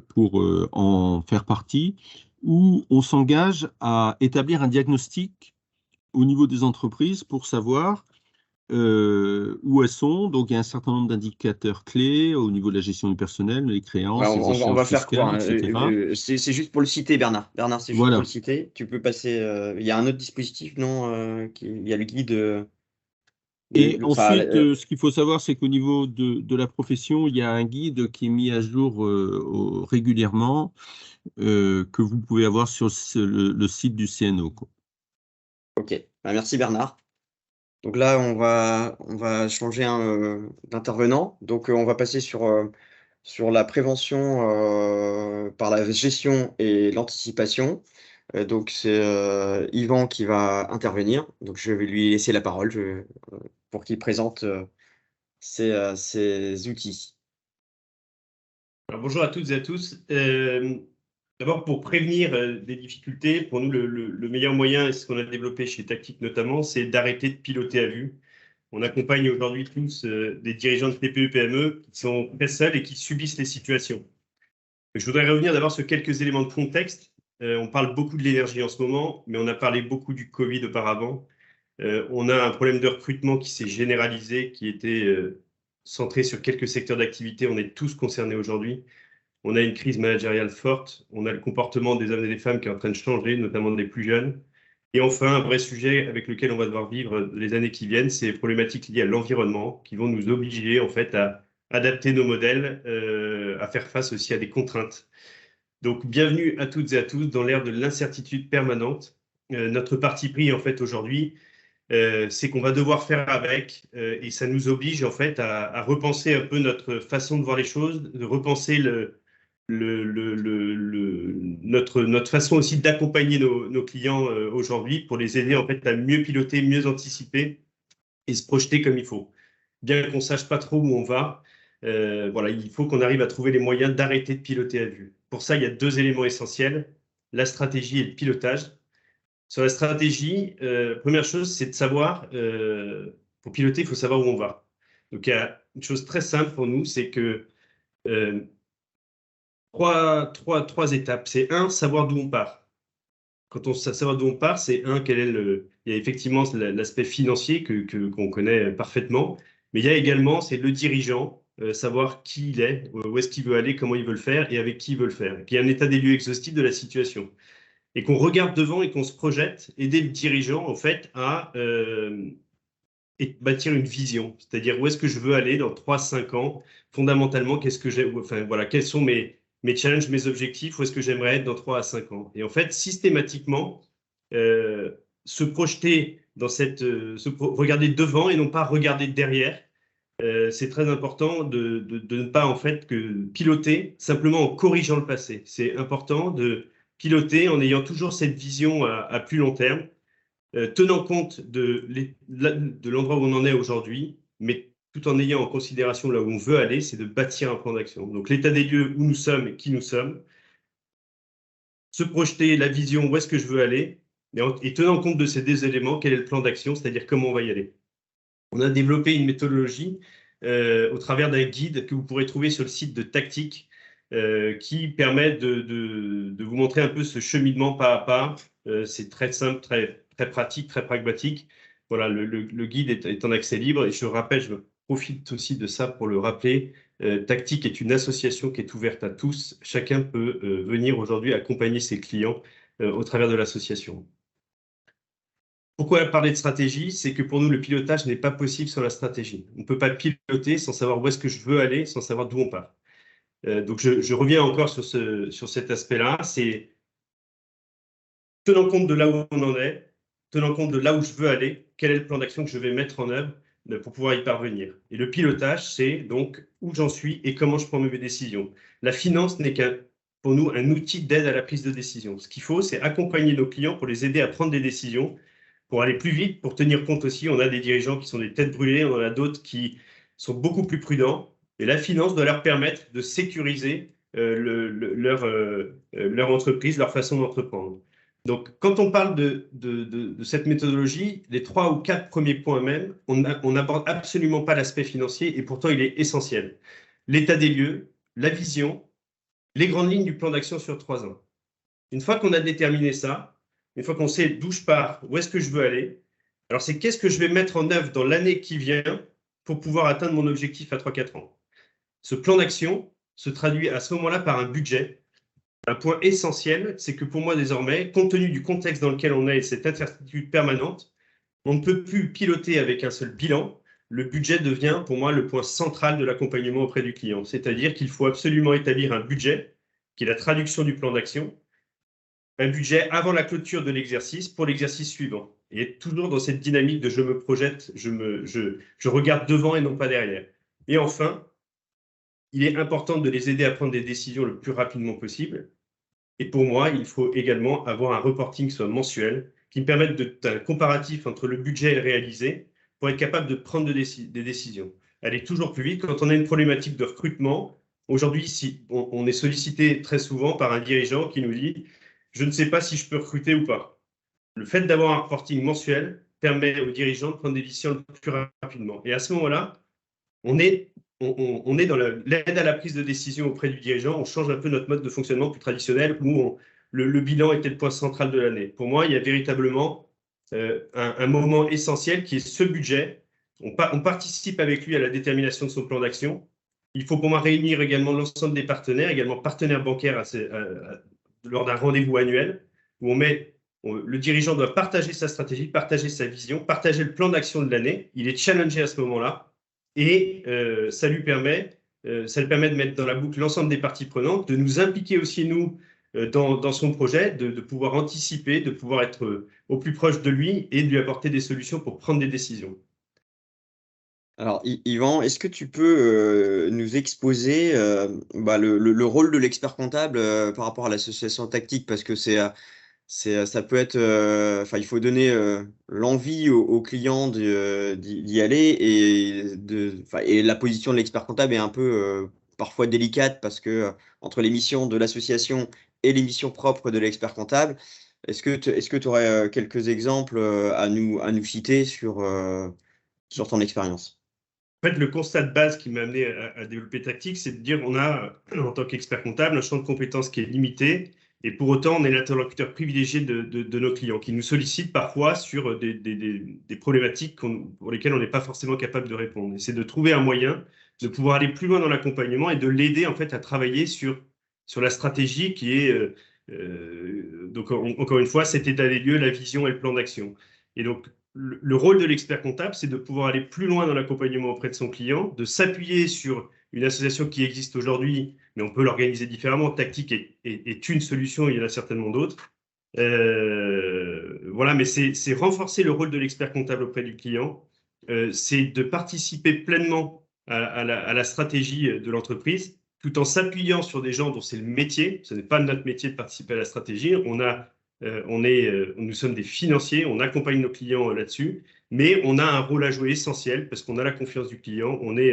pour en faire partie, où on s'engage à établir un diagnostic au niveau des entreprises pour savoir où elles sont. Donc, il y a un certain nombre d'indicateurs clés au niveau de la gestion du personnel, les créances, Ouais, les on va échéances faire court, fiscales, hein. etc. C'est juste pour le citer, Bernard. Bernard, c'est juste Voilà. pour le citer. Tu peux passer. Il y a un autre dispositif, non il y a le guide. Et Enfin, ensuite, ce qu'il faut savoir, c'est qu'au niveau de la profession, il y a un guide qui est mis à jour régulièrement, que vous pouvez avoir sur le site du CNO, quoi. ok. Bah, merci, Bernard. Donc là, on va changer d'intervenant. Donc, on va passer sur la prévention par la gestion et l'anticipation. Donc, c'est Yvan qui va intervenir. Donc, je vais lui laisser la parole pour qu'il présente ses outils. Alors, bonjour à toutes et à tous. D'abord, pour prévenir des difficultés, pour nous, le meilleur moyen, et ce qu'on a développé chez Tactique notamment, c'est d'arrêter de piloter à vue. On accompagne aujourd'hui tous des dirigeants de TPE-PME qui sont très seuls et qui subissent les situations. Je voudrais revenir d'abord sur quelques éléments de contexte. On parle beaucoup de l'énergie en ce moment, mais on a parlé beaucoup du Covid auparavant. On a un problème de recrutement qui s'est généralisé, qui était centré sur quelques secteurs d'activité. On est tous concernés aujourd'hui. On a une crise managériale forte. On a le comportement des hommes et des femmes qui est en train de changer, notamment des plus jeunes. Et enfin, un vrai sujet avec lequel on va devoir vivre les années qui viennent, c'est les problématiques liées à l'environnement qui vont nous obliger en fait à adapter nos modèles, à faire face aussi à des contraintes. Donc, bienvenue à toutes et à tous dans l'ère de l'incertitude permanente. Notre parti pris en fait aujourd'hui, c'est qu'on va devoir faire avec et ça nous oblige en fait à repenser un peu notre façon de voir les choses, de repenser notre façon aussi d'accompagner nos clients aujourd'hui pour les aider en fait à mieux piloter, mieux anticiper et se projeter comme il faut. Bien qu'on ne sache pas trop où on va, voilà, il faut qu'on arrive à trouver les moyens d'arrêter de piloter à vue. Pour ça, il y a deux éléments essentiels, la stratégie et le pilotage. Sur la stratégie, première chose, c'est de savoir, pour piloter, il faut savoir où on va. Donc, il y a une chose très simple pour nous, c'est que trois étapes. C'est un, savoir d'où on part. Quand on sait savoir d'où on part, c'est un, quel est il y a effectivement l'aspect financier qu'on connaît parfaitement, mais il y a également, c'est le dirigeant, savoir qui il est, où est-ce qu'il veut aller, comment il veut le faire et avec qui il veut le faire. Et puis, il y a un état des lieux exhaustif de la situation. Et qu'on regarde devant et qu'on se projette, aider le dirigeant, en fait, à bâtir une vision. C'est-à-dire, où est-ce que je veux aller dans 3-5 ans? Fondamentalement, qu'est-ce que j'ai, enfin, voilà, quels sont mes challenges, mes objectifs, où est-ce que j'aimerais être dans 3 à 5 ans? Et en fait, systématiquement, se projeter dans regarder devant et non pas regarder derrière. C'est très important de ne pas, en fait, que piloter simplement en corrigeant le passé. C'est important de piloter en ayant toujours cette vision à plus long terme, tenant compte de l'endroit où on en est aujourd'hui, mais tout en ayant en considération là où on veut aller, c'est de bâtir un plan d'action. Donc l'état des lieux, où nous sommes et qui nous sommes, se projeter la vision, où est-ce que je veux aller, et tenant compte de ces deux éléments, quel est le plan d'action, c'est-à-dire comment on va y aller. On a développé une méthodologie au travers d'un guide que vous pourrez trouver sur le site de Tactique, qui permet de vous montrer un peu ce cheminement pas à pas. C'est très simple, très pratique, très pragmatique. Voilà, le guide est en accès libre. Et je rappelle, je profite aussi de ça pour le rappeler, Tactique est une association qui est ouverte à tous. Chacun peut venir aujourd'hui accompagner ses clients au travers de l'association. Pourquoi parler de stratégie? C'est que pour nous, le pilotage n'est pas possible sans la stratégie. On ne peut pas piloter sans savoir où est-ce que je veux aller, sans savoir d'où on part. Donc, je reviens encore sur cet aspect-là. C'est tenant compte de là où on en est, tenant compte de là où je veux aller, quel est le plan d'action que je vais mettre en œuvre pour pouvoir y parvenir. Et le pilotage, c'est donc où j'en suis et comment je prends mes décisions. La finance n'est pour nous un outil d'aide à la prise de décision. Ce qu'il faut, c'est accompagner nos clients pour les aider à prendre des décisions, pour aller plus vite, pour tenir compte aussi. On a des dirigeants qui sont des têtes brûlées, on en a d'autres qui sont beaucoup plus prudents. Et la finance doit leur permettre de sécuriser leur entreprise, leur façon d'entreprendre. Donc, quand on parle de cette méthodologie, les 3 ou 4 premiers points même, on n'aborde absolument pas l'aspect financier et pourtant il est essentiel. L'état des lieux, la vision, les grandes lignes du plan d'action sur 3 ans. Une fois qu'on a déterminé ça, une fois qu'on sait d'où je pars, où est-ce que je veux aller, Alors, c'est qu'est-ce que je vais mettre en œuvre dans l'année qui vient pour pouvoir atteindre mon objectif à 3-4 ans. Ce plan d'action se traduit à ce moment-là par un budget. Un point essentiel, c'est que pour moi désormais, compte tenu du contexte dans lequel on est et cette incertitude permanente, on ne peut plus piloter avec un seul bilan. Le budget devient pour moi le point central de l'accompagnement auprès du client. C'est-à-dire qu'il faut absolument établir un budget, qui est la traduction du plan d'action, un budget avant la clôture de l'exercice pour l'exercice suivant. Et toujours dans cette dynamique de je me projette, je regarde devant et non pas derrière. Et enfin, il est important de les aider à prendre des décisions le plus rapidement possible. Et pour moi, il faut également avoir un reporting qui soit mensuel, qui me permette d'un comparatif entre le budget et le réalisé pour être capable de prendre des décisions. Aller toujours plus vite. Quand on a une problématique de recrutement, aujourd'hui, si on est sollicité très souvent par un dirigeant qui nous dit « je ne sais pas si je peux recruter ou pas ». Le fait d'avoir un reporting mensuel permet aux dirigeants de prendre des décisions le plus rapidement. Et à ce moment-là, on est dans l'aide à la prise de décision auprès du dirigeant, on change un peu notre mode de fonctionnement plus traditionnel où le bilan était le point central de l'année. Pour moi, il y a véritablement un moment essentiel qui est ce budget. On participe avec lui à la détermination de son plan d'action. Il faut pour moi réunir également l'ensemble des partenaires, également partenaires bancaires lors d'un rendez-vous annuel où le dirigeant doit partager sa stratégie, partager sa vision, partager le plan d'action de l'année. Il est challengé à ce moment-là. Et ça le permet de mettre dans la boucle l'ensemble des parties prenantes, de nous impliquer aussi, nous, dans son projet, de pouvoir anticiper, de pouvoir être au plus proche de lui et de lui apporter des solutions pour prendre des décisions. Alors, Yvan, est-ce que tu peux nous exposer le rôle de l'expert comptable par rapport à l'association tactique? Parce que ça peut être, il faut donner l'envie aux clients d'y aller et la position de l'expert comptable est un peu parfois délicate parce que entre les missions de l'association et les missions propres de l'expert comptable, est-ce que tu aurais quelques exemples à nous citer sur ton expérience? En fait, le constat de base qui m'a amené à développer Tactique, c'est de dire on a, en tant qu'expert comptable, un champ de compétences qui est limité, et pour autant, on est l'interlocuteur privilégié de nos clients, qui nous sollicitent parfois sur des problématiques pour lesquelles on n'est pas forcément capable de répondre. Et c'est de trouver un moyen de pouvoir aller plus loin dans l'accompagnement et de l'aider en fait à travailler sur la stratégie qui est, donc encore une fois, cet état des lieux, la vision et le plan d'action. Et donc, le rôle de l'expert comptable, c'est de pouvoir aller plus loin dans l'accompagnement auprès de son client, de s'appuyer sur une association qui existe aujourd'hui, mais on peut l'organiser différemment. Tactique est une solution, il y en a certainement d'autres. Voilà, mais c'est renforcer le rôle de l'expert comptable auprès du client. C'est de participer pleinement à la stratégie de l'entreprise, tout en s'appuyant sur des gens dont c'est le métier. Ce n'est pas notre métier de participer à la stratégie. Nous sommes des financiers, on accompagne nos clients là-dessus, mais on a un rôle à jouer essentiel parce qu'on a la confiance du client. On est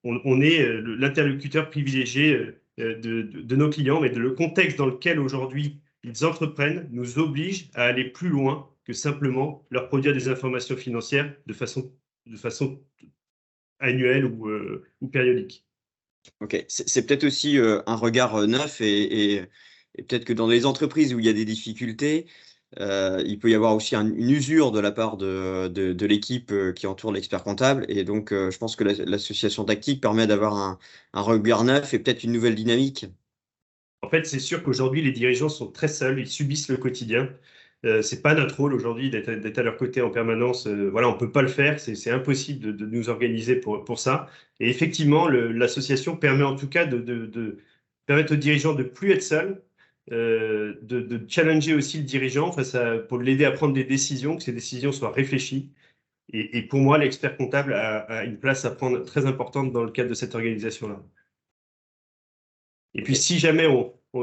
l'interlocuteur privilégié de nos clients, mais le contexte dans lequel aujourd'hui ils entreprennent nous oblige à aller plus loin que simplement leur produire des informations financières de façon annuelle ou périodique. Ok, c'est peut-être aussi un regard neuf et peut-être que dans les entreprises où il y a des difficultés, il peut y avoir aussi une usure de la part de l'équipe qui entoure l'expert comptable. Et donc, je pense que l'association tactique permet d'avoir un regard neuf et peut-être une nouvelle dynamique. En fait, c'est sûr qu'aujourd'hui, les dirigeants sont très seuls, ils subissent le quotidien. C'est pas notre rôle aujourd'hui d'être à leur côté en permanence. Voilà, on peut pas le faire, c'est impossible de nous organiser pour ça. Et effectivement, l'association permet en tout cas de permettre aux dirigeants de plus être seuls, de challenger aussi le dirigeant pour l'aider à prendre des décisions, que ces décisions soient réfléchies. Et pour moi, l'expert comptable a une place à prendre très importante dans le cadre de cette organisation-là. Et puis, si jamais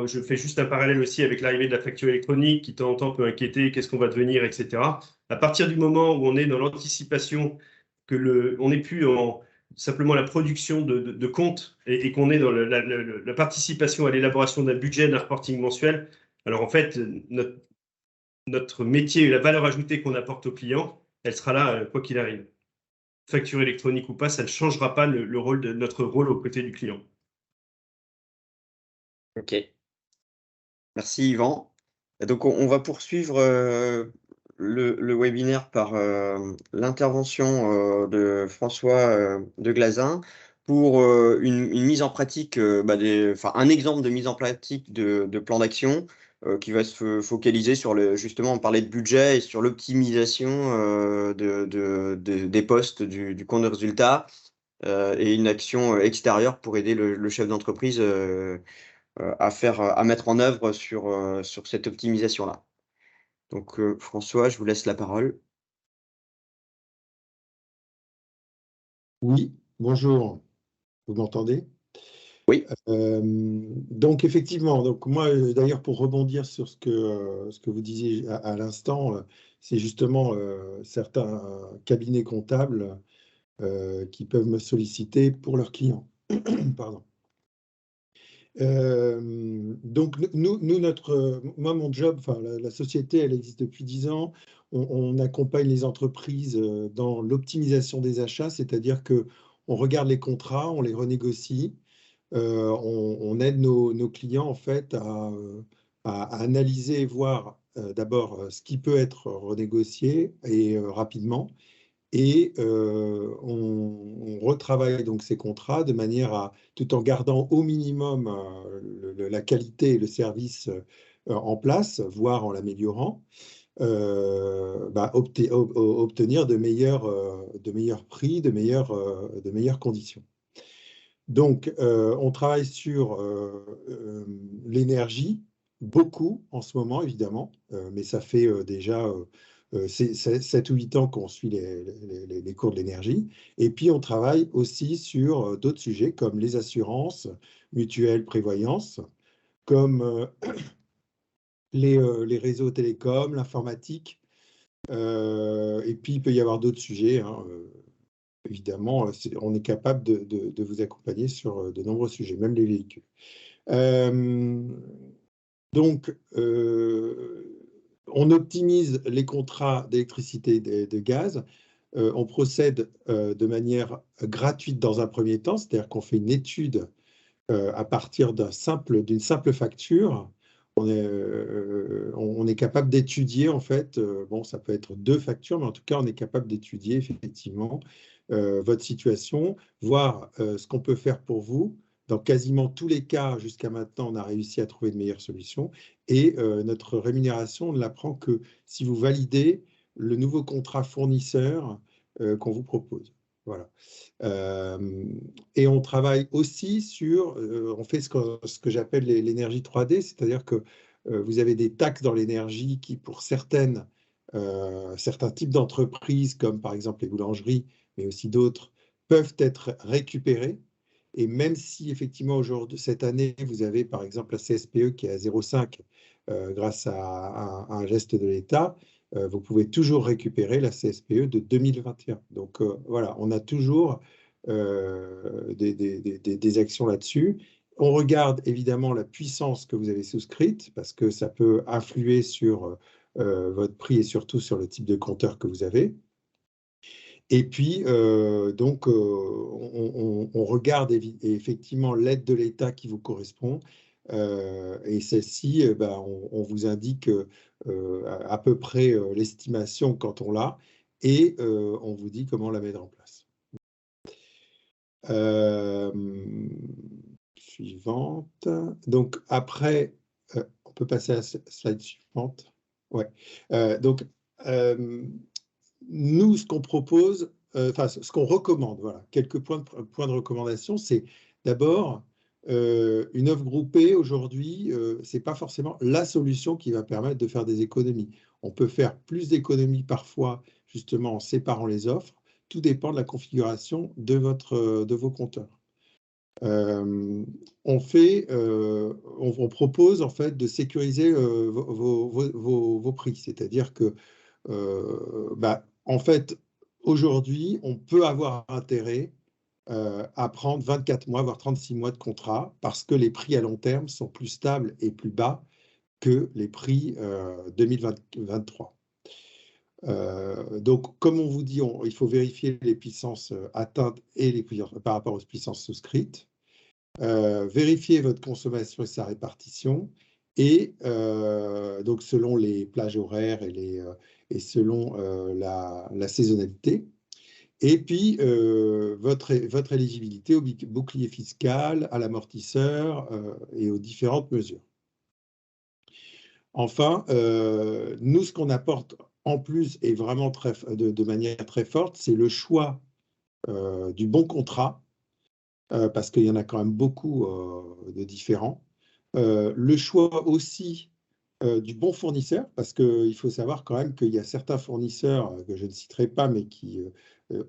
je fais juste un parallèle aussi avec l'arrivée de la facture électronique qui, de temps en temps, peut inquiéter, qu'est-ce qu'on va devenir, etc. À partir du moment où on est dans l'anticipation, on n'est plus simplement la production de comptes et qu'on est dans la participation à l'élaboration d'un budget, d'un reporting mensuel, alors en fait, notre métier et la valeur ajoutée qu'on apporte aux clients, elle sera là quoi qu'il arrive. Facture électronique ou pas, ça ne changera pas notre rôle aux côtés du client. Ok. Merci Yvan. Donc on va poursuivre le webinaire par l'intervention de François de Glazin pour une mise en pratique, un exemple de mise en pratique de plan d'action qui va se focaliser sur justement, on parlait de budget et sur l'optimisation des postes du compte de résultat et une action extérieure pour aider le chef d'entreprise à mettre en œuvre sur cette optimisation-là. Donc, François, je vous laisse la parole. Oui, bonjour. Vous m'entendez? Oui. Donc, effectivement, donc moi, d'ailleurs, pour rebondir sur ce que vous disiez à l'instant, c'est justement certains cabinets comptables qui peuvent me solliciter pour leurs clients. Pardon. Donc, moi, mon job, la société, elle existe depuis 10 ans. On accompagne les entreprises dans l'optimisation des achats, c'est-à-dire qu'on regarde les contrats, on les renégocie, on aide nos clients en fait à analyser et voir d'abord ce qui peut être renégocié et rapidement. Et on retravaille donc ces contrats de manière à, tout en gardant au minimum la qualité et le service en place, voire en l'améliorant, obtenir de meilleurs prix, de meilleures conditions. Donc, on travaille sur l'énergie, beaucoup en ce moment, évidemment, mais ça fait déjà 7 ou 8 ans qu'on suit les cours de l'énergie. Et puis, on travaille aussi sur d'autres sujets comme les assurances, mutuelles, prévoyance, comme les réseaux télécoms, l'informatique. Et puis, il peut y avoir d'autres sujets, hein, évidemment, on est capable de vous accompagner sur de nombreux sujets, même les véhicules. Donc, on optimise les contrats d'électricité et de gaz. On procède de manière gratuite dans un premier temps, c'est-à-dire qu'on fait une étude à partir d'une simple facture. On est capable d'étudier, en fait, bon, ça peut être 2 factures, mais en tout cas, on est capable d'étudier effectivement votre situation, voir ce qu'on peut faire pour vous. Dans quasiment tous les cas, jusqu'à maintenant, on a réussi à trouver de meilleures solutions. Et notre rémunération, on ne la prend que si vous validez le nouveau contrat fournisseur qu'on vous propose. Voilà. Et on travaille aussi sur, on fait ce que j'appelle l'énergie 3D, c'est-à-dire que vous avez des taxes dans l'énergie qui, pour certains types d'entreprises, comme par exemple les boulangeries, mais aussi d'autres, peuvent être récupérées. Et même si effectivement aujourd'hui, cette année, vous avez par exemple la CSPE qui est à 0,5 grâce à un geste de l'État, vous pouvez toujours récupérer la CSPE de 2021. Donc voilà, on a toujours des actions là-dessus. On regarde évidemment la puissance que vous avez souscrite parce que ça peut influer sur votre prix et surtout sur le type de compteur que vous avez. Et puis, donc, on regarde effectivement l'aide de l'État qui vous correspond. Et celle-ci, on vous indique à peu près l'estimation quand on l'a, et on vous dit comment la mettre en place. Suivante. Donc, après, on peut passer à la slide suivante. Ouais. Donc, nous, ce qu'on propose, ce qu'on recommande, voilà, quelques points de recommandation, c'est d'abord une œuvre groupée aujourd'hui, ce n'est pas forcément la solution qui va permettre de faire des économies. On peut faire plus d'économies parfois, justement, en séparant les offres. Tout dépend de la configuration de vos compteurs. On propose en fait de sécuriser vos prix, c'est-à-dire que en fait, aujourd'hui, on peut avoir intérêt à prendre 24 mois, voire 36 mois de contrat, parce que les prix à long terme sont plus stables et plus bas que les prix 2023. Donc, comme on vous dit, il faut vérifier les puissances atteintes et les prix par rapport aux puissances souscrites. Vérifier votre consommation et sa répartition. Et donc, selon les plages horaires et et selon la saisonnalité. Et puis, votre éligibilité au bouclier fiscal, à l'amortisseur et aux différentes mesures. Enfin, nous, ce qu'on apporte en plus et vraiment de manière très forte, c'est le choix du bon contrat, parce qu'il y en a quand même beaucoup de différents. Le choix aussi du bon fournisseur, parce qu'il faut savoir quand même qu'il y a certains fournisseurs que je ne citerai pas, mais qui,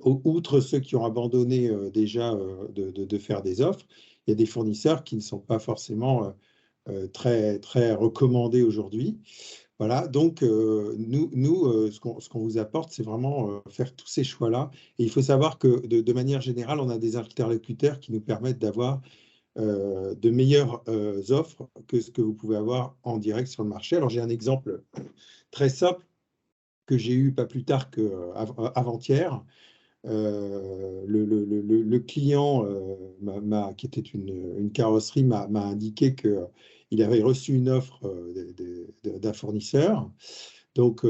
outre ceux qui ont abandonné déjà de faire des offres, il y a des fournisseurs qui ne sont pas forcément très, très recommandés aujourd'hui. Voilà, donc ce qu'on vous apporte, c'est vraiment faire tous ces choix-là. Et il faut savoir que de manière générale, on a des interlocuteurs qui nous permettent d'avoir de meilleures offres que ce que vous pouvez avoir en direct sur le marché. Alors, j'ai un exemple très simple que j'ai eu pas plus tard qu'avant-hier. Le client qui était une carrosserie m'a indiqué qu'il avait reçu une offre d'un fournisseur. Donc,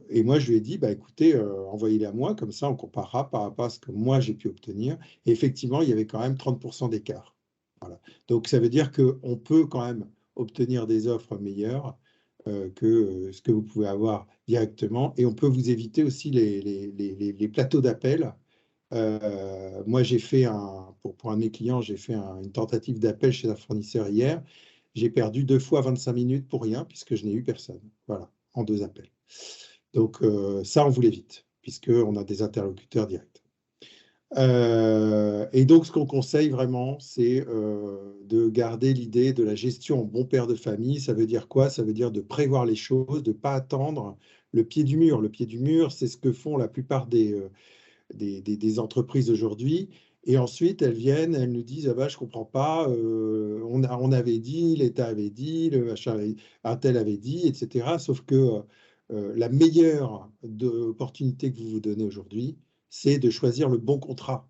et moi, je lui ai dit, bah, écoutez, envoyez-les à moi, comme ça, on comparera par rapport à ce que moi, j'ai pu obtenir. Et effectivement, il y avait quand même 30% d'écart. Voilà. Donc, ça veut dire qu'on peut quand même obtenir des offres meilleures que ce que vous pouvez avoir directement. Et on peut vous éviter aussi les plateaux d'appel. Moi, j'ai fait pour un de mes clients, j'ai fait une tentative d'appel chez un fournisseur hier. J'ai perdu 2 fois 25 minutes pour rien, puisque je n'ai eu personne. Voilà, en 2 appels. Donc, ça, on vous l'évite, puisqu'on a des interlocuteurs directs. Et donc, ce qu'on conseille vraiment, c'est de garder l'idée de la gestion en bon père de famille. Ça veut dire quoi? Ça veut dire de prévoir les choses, de ne pas attendre le pied du mur. Le pied du mur, c'est ce que font la plupart des entreprises aujourd'hui. Et ensuite, elles viennent, elles nous disent, ah bah, je ne comprends pas, on avait dit, l'État avait dit, un tel avait dit, etc. Sauf que la meilleure opportunité que vous vous donnez aujourd'hui, c'est de choisir le bon contrat.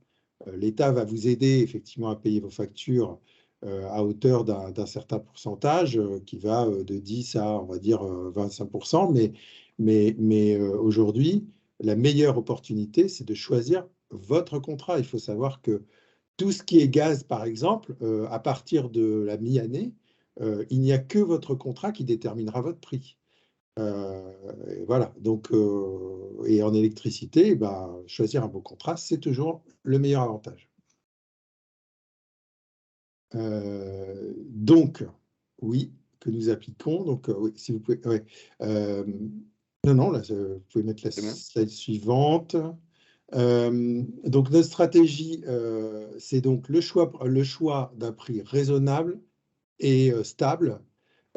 L'État va vous aider effectivement à payer vos factures à hauteur d'un certain pourcentage qui va de 10 à, on va dire, 25%. Mais aujourd'hui, la meilleure opportunité, c'est de choisir votre contrat. Il faut savoir que tout ce qui est gaz, par exemple, à partir de la mi-année, il n'y a que votre contrat qui déterminera votre prix. Voilà, donc, et en électricité, bah, choisir un bon contrat, c'est toujours le meilleur avantage. Donc, oui, que nous appliquons. Donc, oui, si vous pouvez. Ouais, non, là, vous pouvez mettre la slide suivante. Donc, notre stratégie, c'est donc le choix d'un prix raisonnable et stable,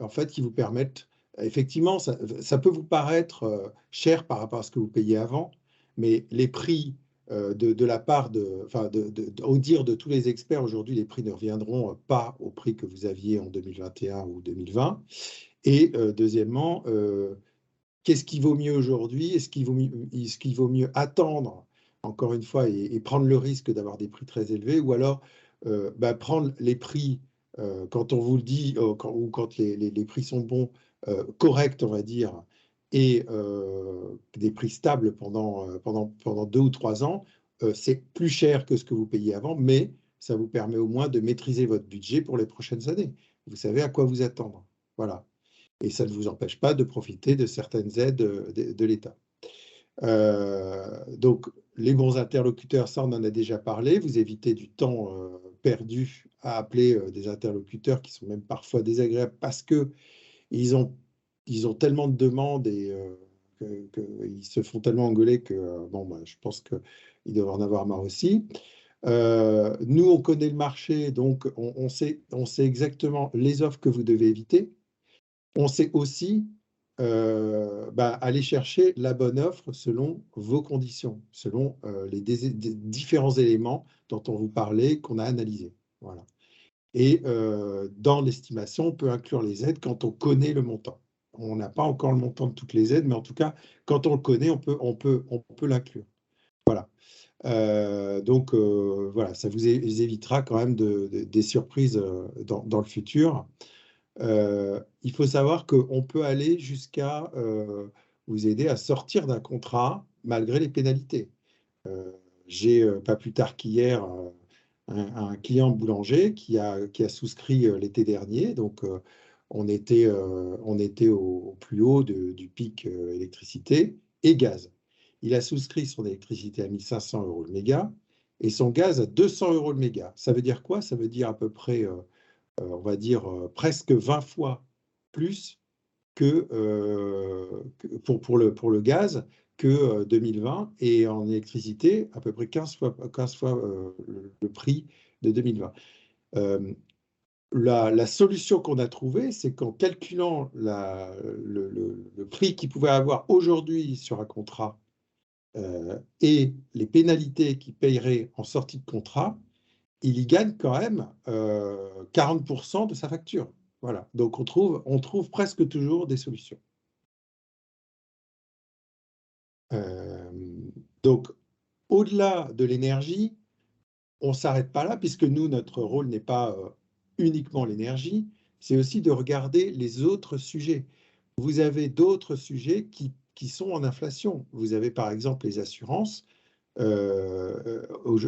en fait, qui vous permettent. Effectivement, ça peut vous paraître cher par rapport à ce que vous payez avant, mais les prix de la part au dire de tous les experts, aujourd'hui, les prix ne reviendront pas au prix que vous aviez en 2021 ou 2020. Et deuxièmement, qu'est-ce qui vaut mieux aujourd'hui? Est-ce qu'il vaut mieux attendre, encore une fois, et prendre le risque d'avoir des prix très élevés, ou alors prendre les prix quand on vous le dit, ou quand les prix sont bons, corrects, on va dire, et des prix stables pendant 2 ou 3 ans, c'est plus cher que ce que vous payez avant, mais ça vous permet au moins de maîtriser votre budget pour les prochaines années. Vous savez à quoi vous attendre. Voilà. Et ça ne vous empêche pas de profiter de certaines aides de l'État. Donc, les bons interlocuteurs, ça, on en a déjà parlé. Vous évitez du temps perdu à appeler des interlocuteurs qui sont même parfois désagréables parce qu'ils ont tellement de demandes et qu'ils se font tellement engueuler que, je pense qu'ils doivent en avoir marre aussi. Nous, on connaît le marché, donc on sait exactement les offres que vous devez éviter. On sait aussi aller chercher la bonne offre selon vos conditions, selon les différents éléments dont on vous parlait, qu'on a analysés. Voilà. Et dans l'estimation, on peut inclure les aides quand on connaît le montant. On n'a pas encore le montant de toutes les aides, mais en tout cas, quand on le connaît, on peut l'inclure. Voilà. Donc, voilà, ça vous évitera quand même des surprises dans le futur. Il faut savoir qu'on peut aller jusqu'à vous aider à sortir d'un contrat malgré les pénalités. J'ai, pas plus tard qu'hier, un client boulanger qui a souscrit l'été dernier. Donc, on était au plus haut du pic électricité et gaz. Il a souscrit son électricité à 1 500 € le méga et son gaz à 200 € le méga. Ça veut dire quoi? Ça veut dire à peu près, on va dire, presque 20 fois plus que pour le gaz que 2020, et en électricité, à peu près 15 fois le prix de 2020. La solution qu'on a trouvée, c'est qu'en calculant le prix qu'il pouvait avoir aujourd'hui sur un contrat et les pénalités qu'il payerait en sortie de contrat, il y gagne quand même 40% de sa facture. Voilà. Donc on trouve presque toujours des solutions. Donc, au-delà de l'énergie, on ne s'arrête pas là, puisque nous, notre rôle n'est pas uniquement l'énergie, c'est aussi de regarder les autres sujets. Vous avez d'autres sujets qui sont en inflation. Vous avez par exemple les assurances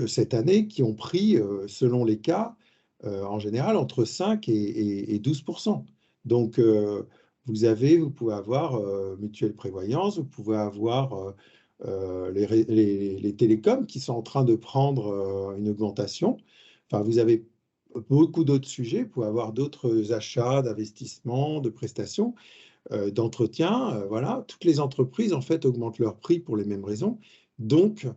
cette année qui ont pris, selon les cas, en général entre 5 et 12%. Donc, vous pouvez avoir mutuelle prévoyance, vous pouvez avoir les télécoms qui sont en train de prendre une augmentation. Enfin, vous avez beaucoup d'autres sujets, vous pouvez avoir d'autres achats, d'investissements, de prestations, d'entretien. Voilà, toutes les entreprises en fait augmentent leurs prix pour les mêmes raisons. Donc,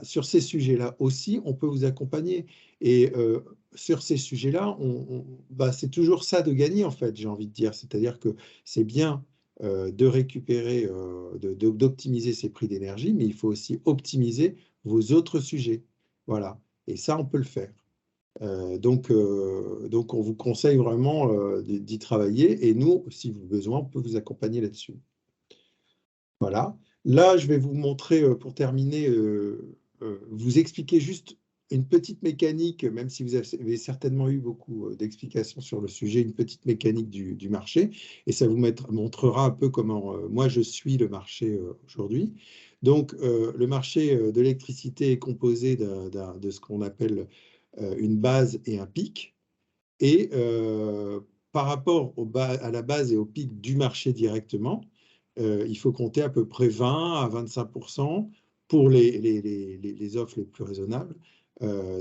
sur ces sujets-là aussi, on peut vous accompagner. Et sur ces sujets-là, c'est toujours ça de gagner, en fait, j'ai envie de dire. C'est-à-dire que c'est bien de récupérer, d'optimiser ces prix d'énergie, mais il faut aussi optimiser vos autres sujets. Voilà. Et ça, on peut le faire. Donc, on vous conseille vraiment d'y travailler. Et nous, si vous avez besoin, on peut vous accompagner là-dessus. Voilà. Là, je vais vous montrer, pour terminer, vous expliquer juste une petite mécanique, même si vous avez certainement eu beaucoup d'explications sur le sujet, une petite mécanique du marché, et ça vous montrera un peu comment moi je suis le marché aujourd'hui. Donc, le marché de l'électricité est composé de ce qu'on appelle une base et un pic, et par rapport à la base et au pic du marché directement, il faut compter à peu près 20 à 25% pour les offres les plus raisonnables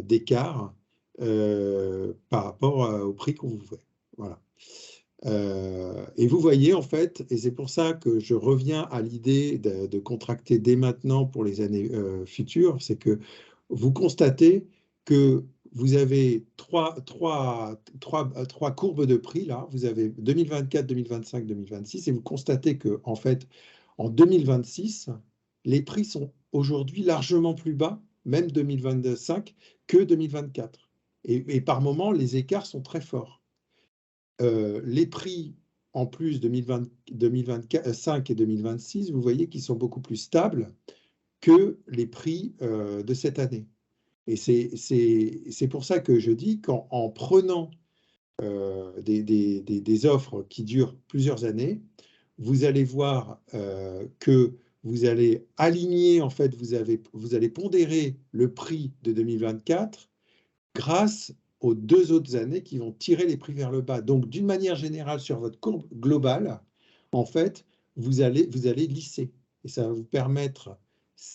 d'écart par rapport au prix qu'on vous fait. Voilà. Et vous voyez, en fait, et c'est pour ça que je reviens à l'idée de contracter dès maintenant pour les années futures, c'est que vous constatez que vous avez trois courbes de prix, là. Vous avez 2024, 2025, 2026, et vous constatez que, en fait, en 2026, les prix sont aujourd'hui largement plus bas, même 2025, que 2024. Et par moment, les écarts sont très forts. Les prix, en plus 2025 et 2026, vous voyez qu'ils sont beaucoup plus stables que les prix de cette année. Et c'est pour ça que je dis qu'en prenant des offres qui durent plusieurs années, vous allez voir que vous allez aligner, en fait, vous allez pondérer le prix de 2024 grâce aux 2 autres années qui vont tirer les prix vers le bas. Donc, d'une manière générale, sur votre courbe globale, en fait, vous allez lisser. Et ça va vous permettre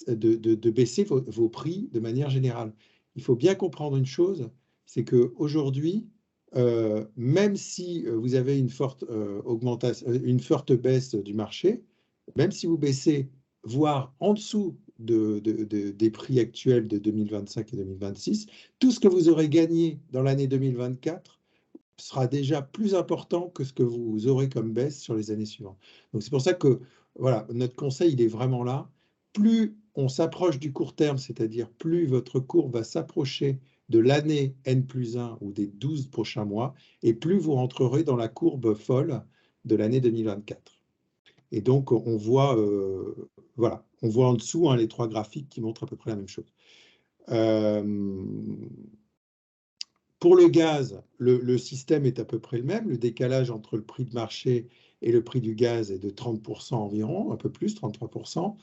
de baisser vos prix de manière générale. Il faut bien comprendre une chose, c'est qu'aujourd'hui, même si vous avez une forte augmentation, une forte baisse du marché, même si vous baissez, voire en dessous des prix actuels de 2025 et 2026, tout ce que vous aurez gagné dans l'année 2024 sera déjà plus important que ce que vous aurez comme baisse sur les années suivantes. Donc c'est pour ça que voilà, notre conseil, il est vraiment là. Plus on s'approche du court terme, c'est-à-dire plus votre courbe va s'approcher de l'année N+1 ou des 12 prochains mois, et plus vous rentrerez dans la courbe folle de l'année 2024. Et donc, on voit, voilà, on voit en dessous les 3 graphiques qui montrent à peu près la même chose. Pour le gaz, le système est à peu près le même. Le décalage entre le prix de marché et le prix du gaz est de 30% environ, un peu plus, 33%.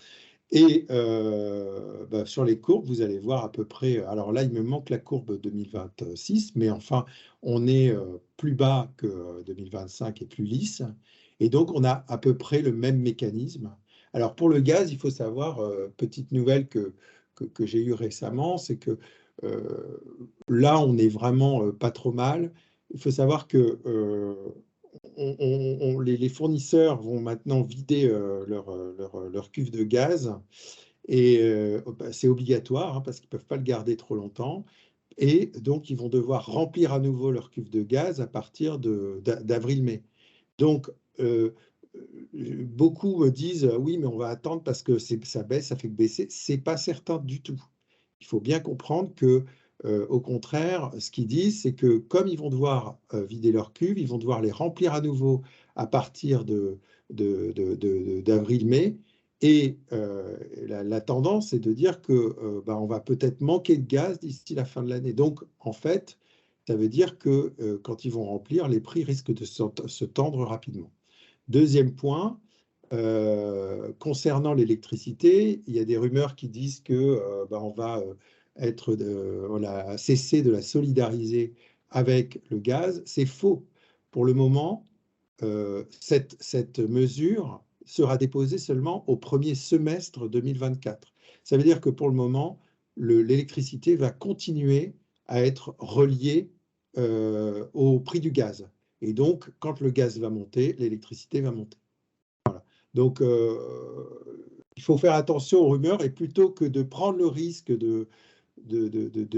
Et sur les courbes, vous allez voir à peu près, alors là, il me manque la courbe 2026, mais enfin, on est plus bas que 2025 et plus lisse. Et donc, on a à peu près le même mécanisme. Alors, pour le gaz, il faut savoir, petite nouvelle que j'ai eue récemment, c'est que là, on est vraiment pas trop mal. Il faut savoir que les fournisseurs vont maintenant vider leur cuve de gaz. Et c'est obligatoire, hein, parce qu'ils ne peuvent pas le garder trop longtemps. Et donc, ils vont devoir remplir à nouveau leur cuve de gaz à partir d'avril-mai. Donc, beaucoup me disent, oui, mais on va attendre parce que ça baisse, ça fait que baisser. Ce n'est pas certain du tout. Il faut bien comprendre que, au contraire, ce qu'ils disent, c'est que comme ils vont devoir vider leur cuve, ils vont devoir les remplir à nouveau à partir d'avril-mai. Et la tendance est de dire que on va peut-être manquer de gaz d'ici la fin de l'année. Donc, en fait, ça veut dire que quand ils vont remplir, les prix risquent de se tendre rapidement. Deuxième point, concernant l'électricité, il y a des rumeurs qui disent que on va cesser de la solidariser avec le gaz. C'est faux. Pour le moment, cette mesure sera déposée seulement au premier semestre 2024. Ça veut dire que pour le moment, l'électricité va continuer à être reliée au prix du gaz. Et donc, quand le gaz va monter, l'électricité va monter. Voilà. Donc, il faut faire attention aux rumeurs et plutôt que de prendre le risque de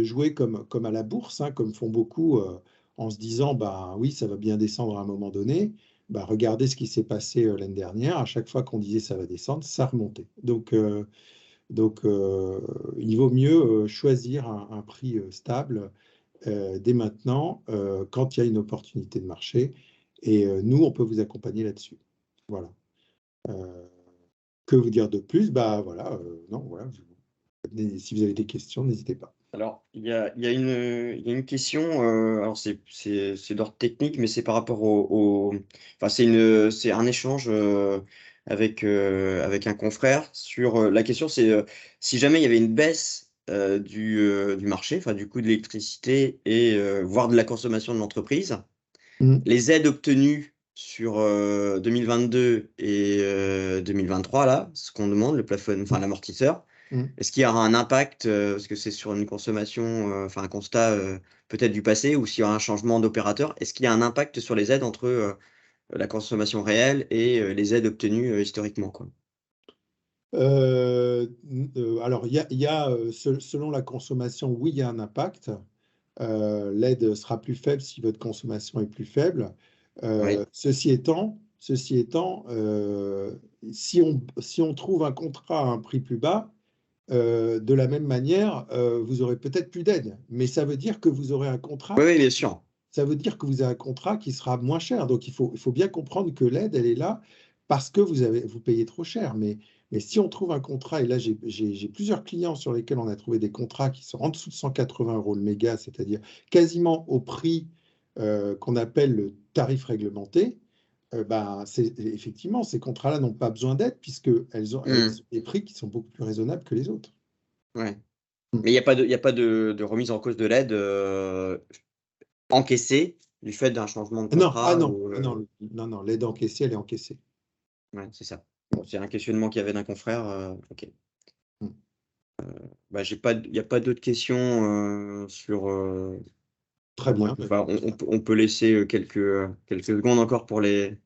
jouer comme à la bourse, hein, comme font beaucoup en se disant, oui, ça va bien descendre à un moment donné. Regardez ce qui s'est passé l'année dernière. À chaque fois qu'on disait ça va descendre, ça remontait. Donc, il vaut mieux choisir un prix stable dès maintenant quand il y a une opportunité de marché. Et nous, on peut vous accompagner là-dessus. Voilà. Que vous dire de plus? Voilà. Si vous avez des questions, n'hésitez pas. Alors, il y a une question, alors c'est d'ordre technique, mais c'est par rapport enfin, c'est un échange avec un confrère sur la question, c'est si jamais il y avait une baisse du marché, enfin du coût de l'électricité et voire de la consommation de l'entreprise, les aides obtenues sur 2022 et 2023, là, ce qu'on demande, le plafond, enfin l'amortisseur, est-ce qu'il y aura un impact, parce que c'est sur une consommation, enfin un constat peut-être du passé, ou s'il y aura un changement d'opérateur, est-ce qu'il y a un impact sur les aides entre la consommation réelle et les aides obtenues historiquement, quoi? Alors, il y a selon la consommation, oui, il y a un impact. L'aide sera plus faible si votre consommation est plus faible. Oui. Ceci étant, si on trouve un contrat à un prix plus bas, de la même manière, vous aurez peut-être plus d'aide, mais ça veut dire que vous aurez un contrat. Oui, bien sûr. Ça veut dire que vous avez un contrat qui sera moins cher. Donc, il faut bien comprendre que l'aide, elle est là parce que vous payez trop cher. Mais si on trouve un contrat, et là, j'ai plusieurs clients sur lesquels on a trouvé des contrats qui sont en dessous de 180 € le méga, c'est-à-dire quasiment au prix qu'on appelle le tarif réglementé. Effectivement, ces contrats-là n'ont pas besoin d'aide puisqu'elles ont des prix qui sont beaucoup plus raisonnables que les autres. Ouais. Mais il n'y a pas de remise en cause de l'aide encaissée du fait d'un changement de contrat. Non, l'aide encaissée, elle est encaissée. Ouais, c'est ça. Bon, c'est un questionnement qu'il y avait d'un confrère. Ok. Il n'y a pas d'autres questions sur. Très bien. Enfin, on peut laisser quelques secondes encore pour les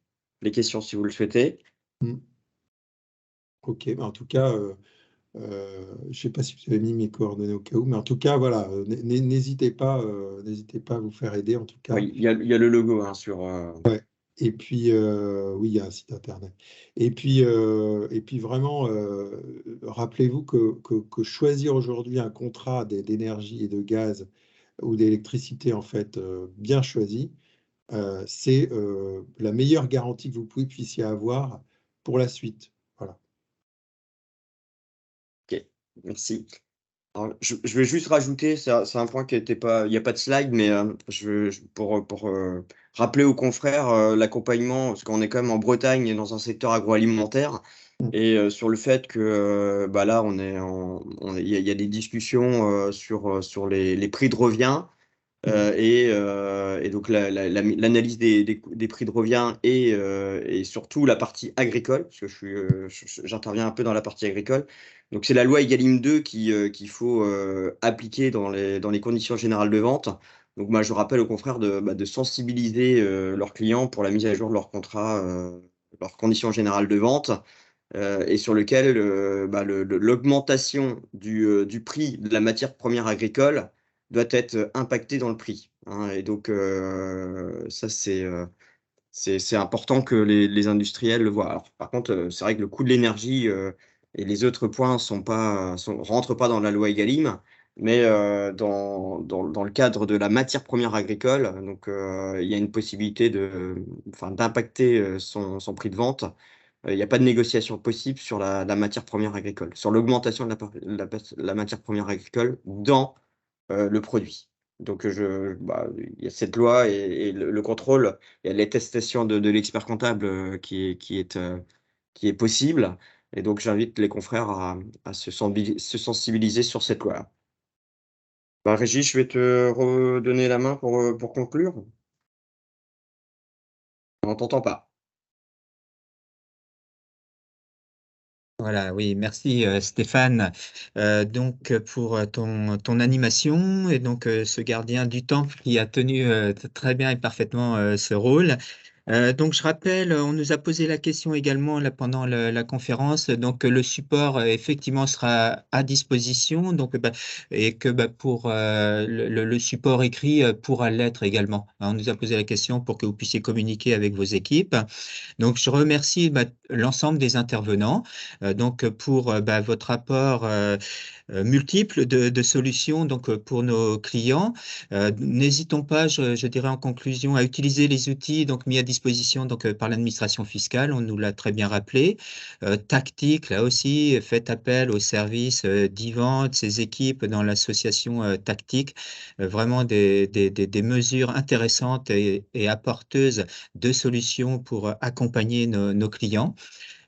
questions si vous le souhaitez. Ok, en tout cas, je ne sais pas si vous avez mis mes coordonnées au cas où, mais en tout cas, voilà, n'hésitez pas à vous faire aider, en tout cas. Oui, il y a le logo sur. Ouais. Et puis, oui, il y a un site internet. Et puis vraiment, rappelez-vous que choisir aujourd'hui un contrat d'énergie et de gaz ou d'électricité, en fait, bien choisi, c'est la meilleure garantie que vous puissiez avoir pour la suite. Voilà. Ok, merci. Alors, je vais juste rajouter, c'est un point qui n'était pas, il n'y a pas de slide, mais pour rappeler aux confrères l'accompagnement, parce qu'on est quand même en Bretagne et dans un secteur agroalimentaire, et sur le fait que bah là, il y a des discussions sur les prix de revient. Et donc l'analyse des prix de revient et surtout la partie agricole, parce que j'interviens un peu dans la partie agricole. Donc c'est la loi Egalim 2 qu'il faut appliquer dans les conditions générales de vente. Donc moi je rappelle aux confrères de sensibiliser leurs clients pour la mise à jour de leur contrat, leurs conditions générales de vente. Et sur lequel l'augmentation du prix de la matière première agricole doit être impactée dans le prix, hein. Et donc, ça, c'est important que les industriels le voient. Alors, par contre, c'est vrai que le coût de l'énergie et les autres points rentrent pas dans la loi Egalim, mais dans le cadre de la matière première agricole, donc, il y a une possibilité d'impacter son prix de vente. Il n'y a pas de négociation possible sur la matière première agricole, sur l'augmentation de la matière première agricole dans le produit. Donc, il y a cette loi et le contrôle, il y a l'attestation de l'expert comptable qui est possible. Et donc, j'invite les confrères à se sensibiliser sur cette loi-là. Régis, je vais te redonner la main pour conclure. On t'entend pas. Voilà, oui, merci Stéphane. Donc pour ton animation et donc ce gardien du temps qui a tenu très bien et parfaitement ce rôle. Donc je rappelle, on nous a posé la question également là, pendant la conférence. Donc le support effectivement sera à disposition. Donc et que pour le support écrit pourra l'être également. On nous a posé la question pour que vous puissiez communiquer avec vos équipes. Donc je remercie l'ensemble des intervenants donc pour votre apport multiple de solutions donc pour nos clients. N'hésitons pas, je dirais en conclusion, à utiliser les outils donc mis à disposition donc par l'administration fiscale. On nous l'a très bien rappelé. Tactique, là aussi, faites appel aux services d'Yvan, de ses équipes dans l'association Tactique. Vraiment des mesures intéressantes et apporteuses de solutions pour accompagner nos clients.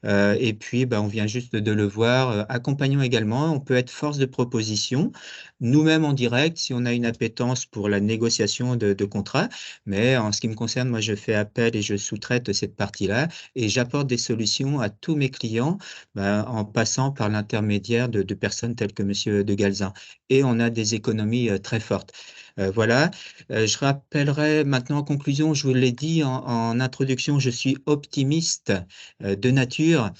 Et puis, on vient juste de le voir. Accompagnons également. On peut être force de proposition, nous-mêmes en direct, si on a une appétence pour la négociation de contrats. Mais en ce qui me concerne, moi, je fais appel et je sous-traite cette partie-là. Et j'apporte des solutions à tous mes clients en passant par l'intermédiaire de personnes telles que Monsieur de Galzin. Et on a des économies très fortes. Voilà. Je rappellerai maintenant en conclusion, je vous l'ai dit en introduction, je suis optimiste de nature.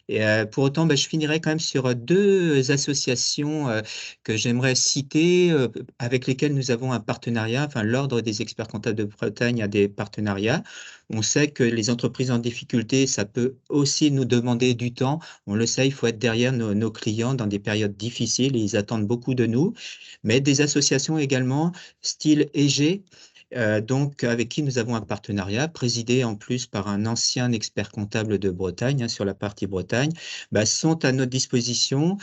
Et pour autant, je finirai quand même sur deux associations que j'aimerais citer, avec lesquelles nous avons un partenariat. Enfin, l'Ordre des experts comptables de Bretagne a des partenariats. On sait que les entreprises en difficulté, ça peut aussi nous demander du temps. On le sait, il faut être derrière nos clients dans des périodes difficiles et ils attendent beaucoup de nous. Mais des associations également, style EG, donc avec qui nous avons un partenariat, présidé en plus par un ancien expert comptable de Bretagne, sur la partie Bretagne, sont à notre disposition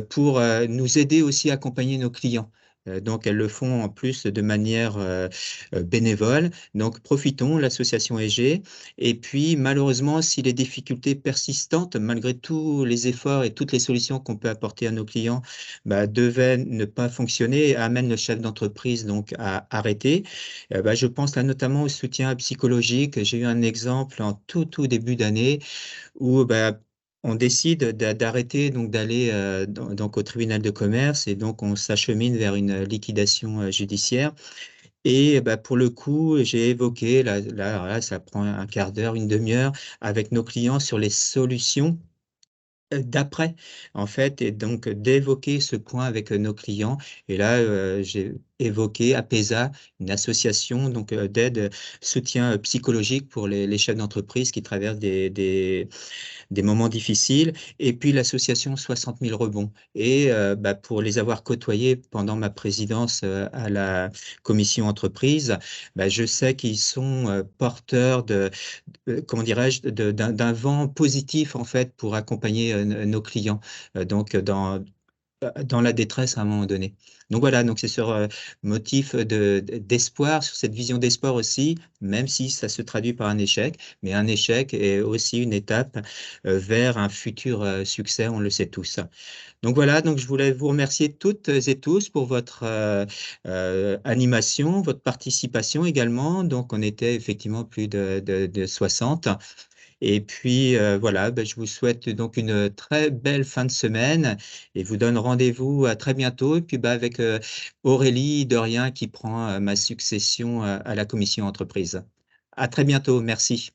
pour nous aider aussi à accompagner nos clients. Donc, elles le font en plus de manière bénévole. Donc, profitons, l'association EG. Et puis, malheureusement, si les difficultés persistantes, malgré tous les efforts et toutes les solutions qu'on peut apporter à nos clients, devaient ne pas fonctionner, amène le chef d'entreprise donc à arrêter, je pense là notamment au soutien psychologique. J'ai eu un exemple en tout début d'année où on décide d'arrêter donc d'aller donc au tribunal de commerce et donc on s'achemine vers une liquidation judiciaire. Et pour le coup, j'ai évoqué, là, ça prend un quart d'heure, une demi-heure, avec nos clients sur les solutions d'après, en fait, et donc d'évoquer ce point avec nos clients. Et là, j'ai évoqué APESA, une association donc d'aide, soutien psychologique pour les chefs d'entreprise qui traversent des moments difficiles, et puis l'association 60 000 rebonds. Et pour les avoir côtoyés pendant ma présidence à la commission entreprise, je sais qu'ils sont porteurs comment dirais-je, d'un vent positif en fait pour accompagner nos clients. Donc dans la détresse à un moment donné. Donc voilà, donc c'est sur motif d'espoir, sur cette vision d'espoir aussi, même si ça se traduit par un échec, mais un échec est aussi une étape vers un futur succès, on le sait tous. Donc voilà, donc je voulais vous remercier toutes et tous pour votre animation, votre participation également. Donc on était effectivement plus de 60. Et puis voilà, ben, je vous souhaite donc une très belle fin de semaine et vous donne rendez-vous à très bientôt. Et puis ben, avec Aurélie Dorien qui prend ma succession à la commission entreprise. À très bientôt, merci.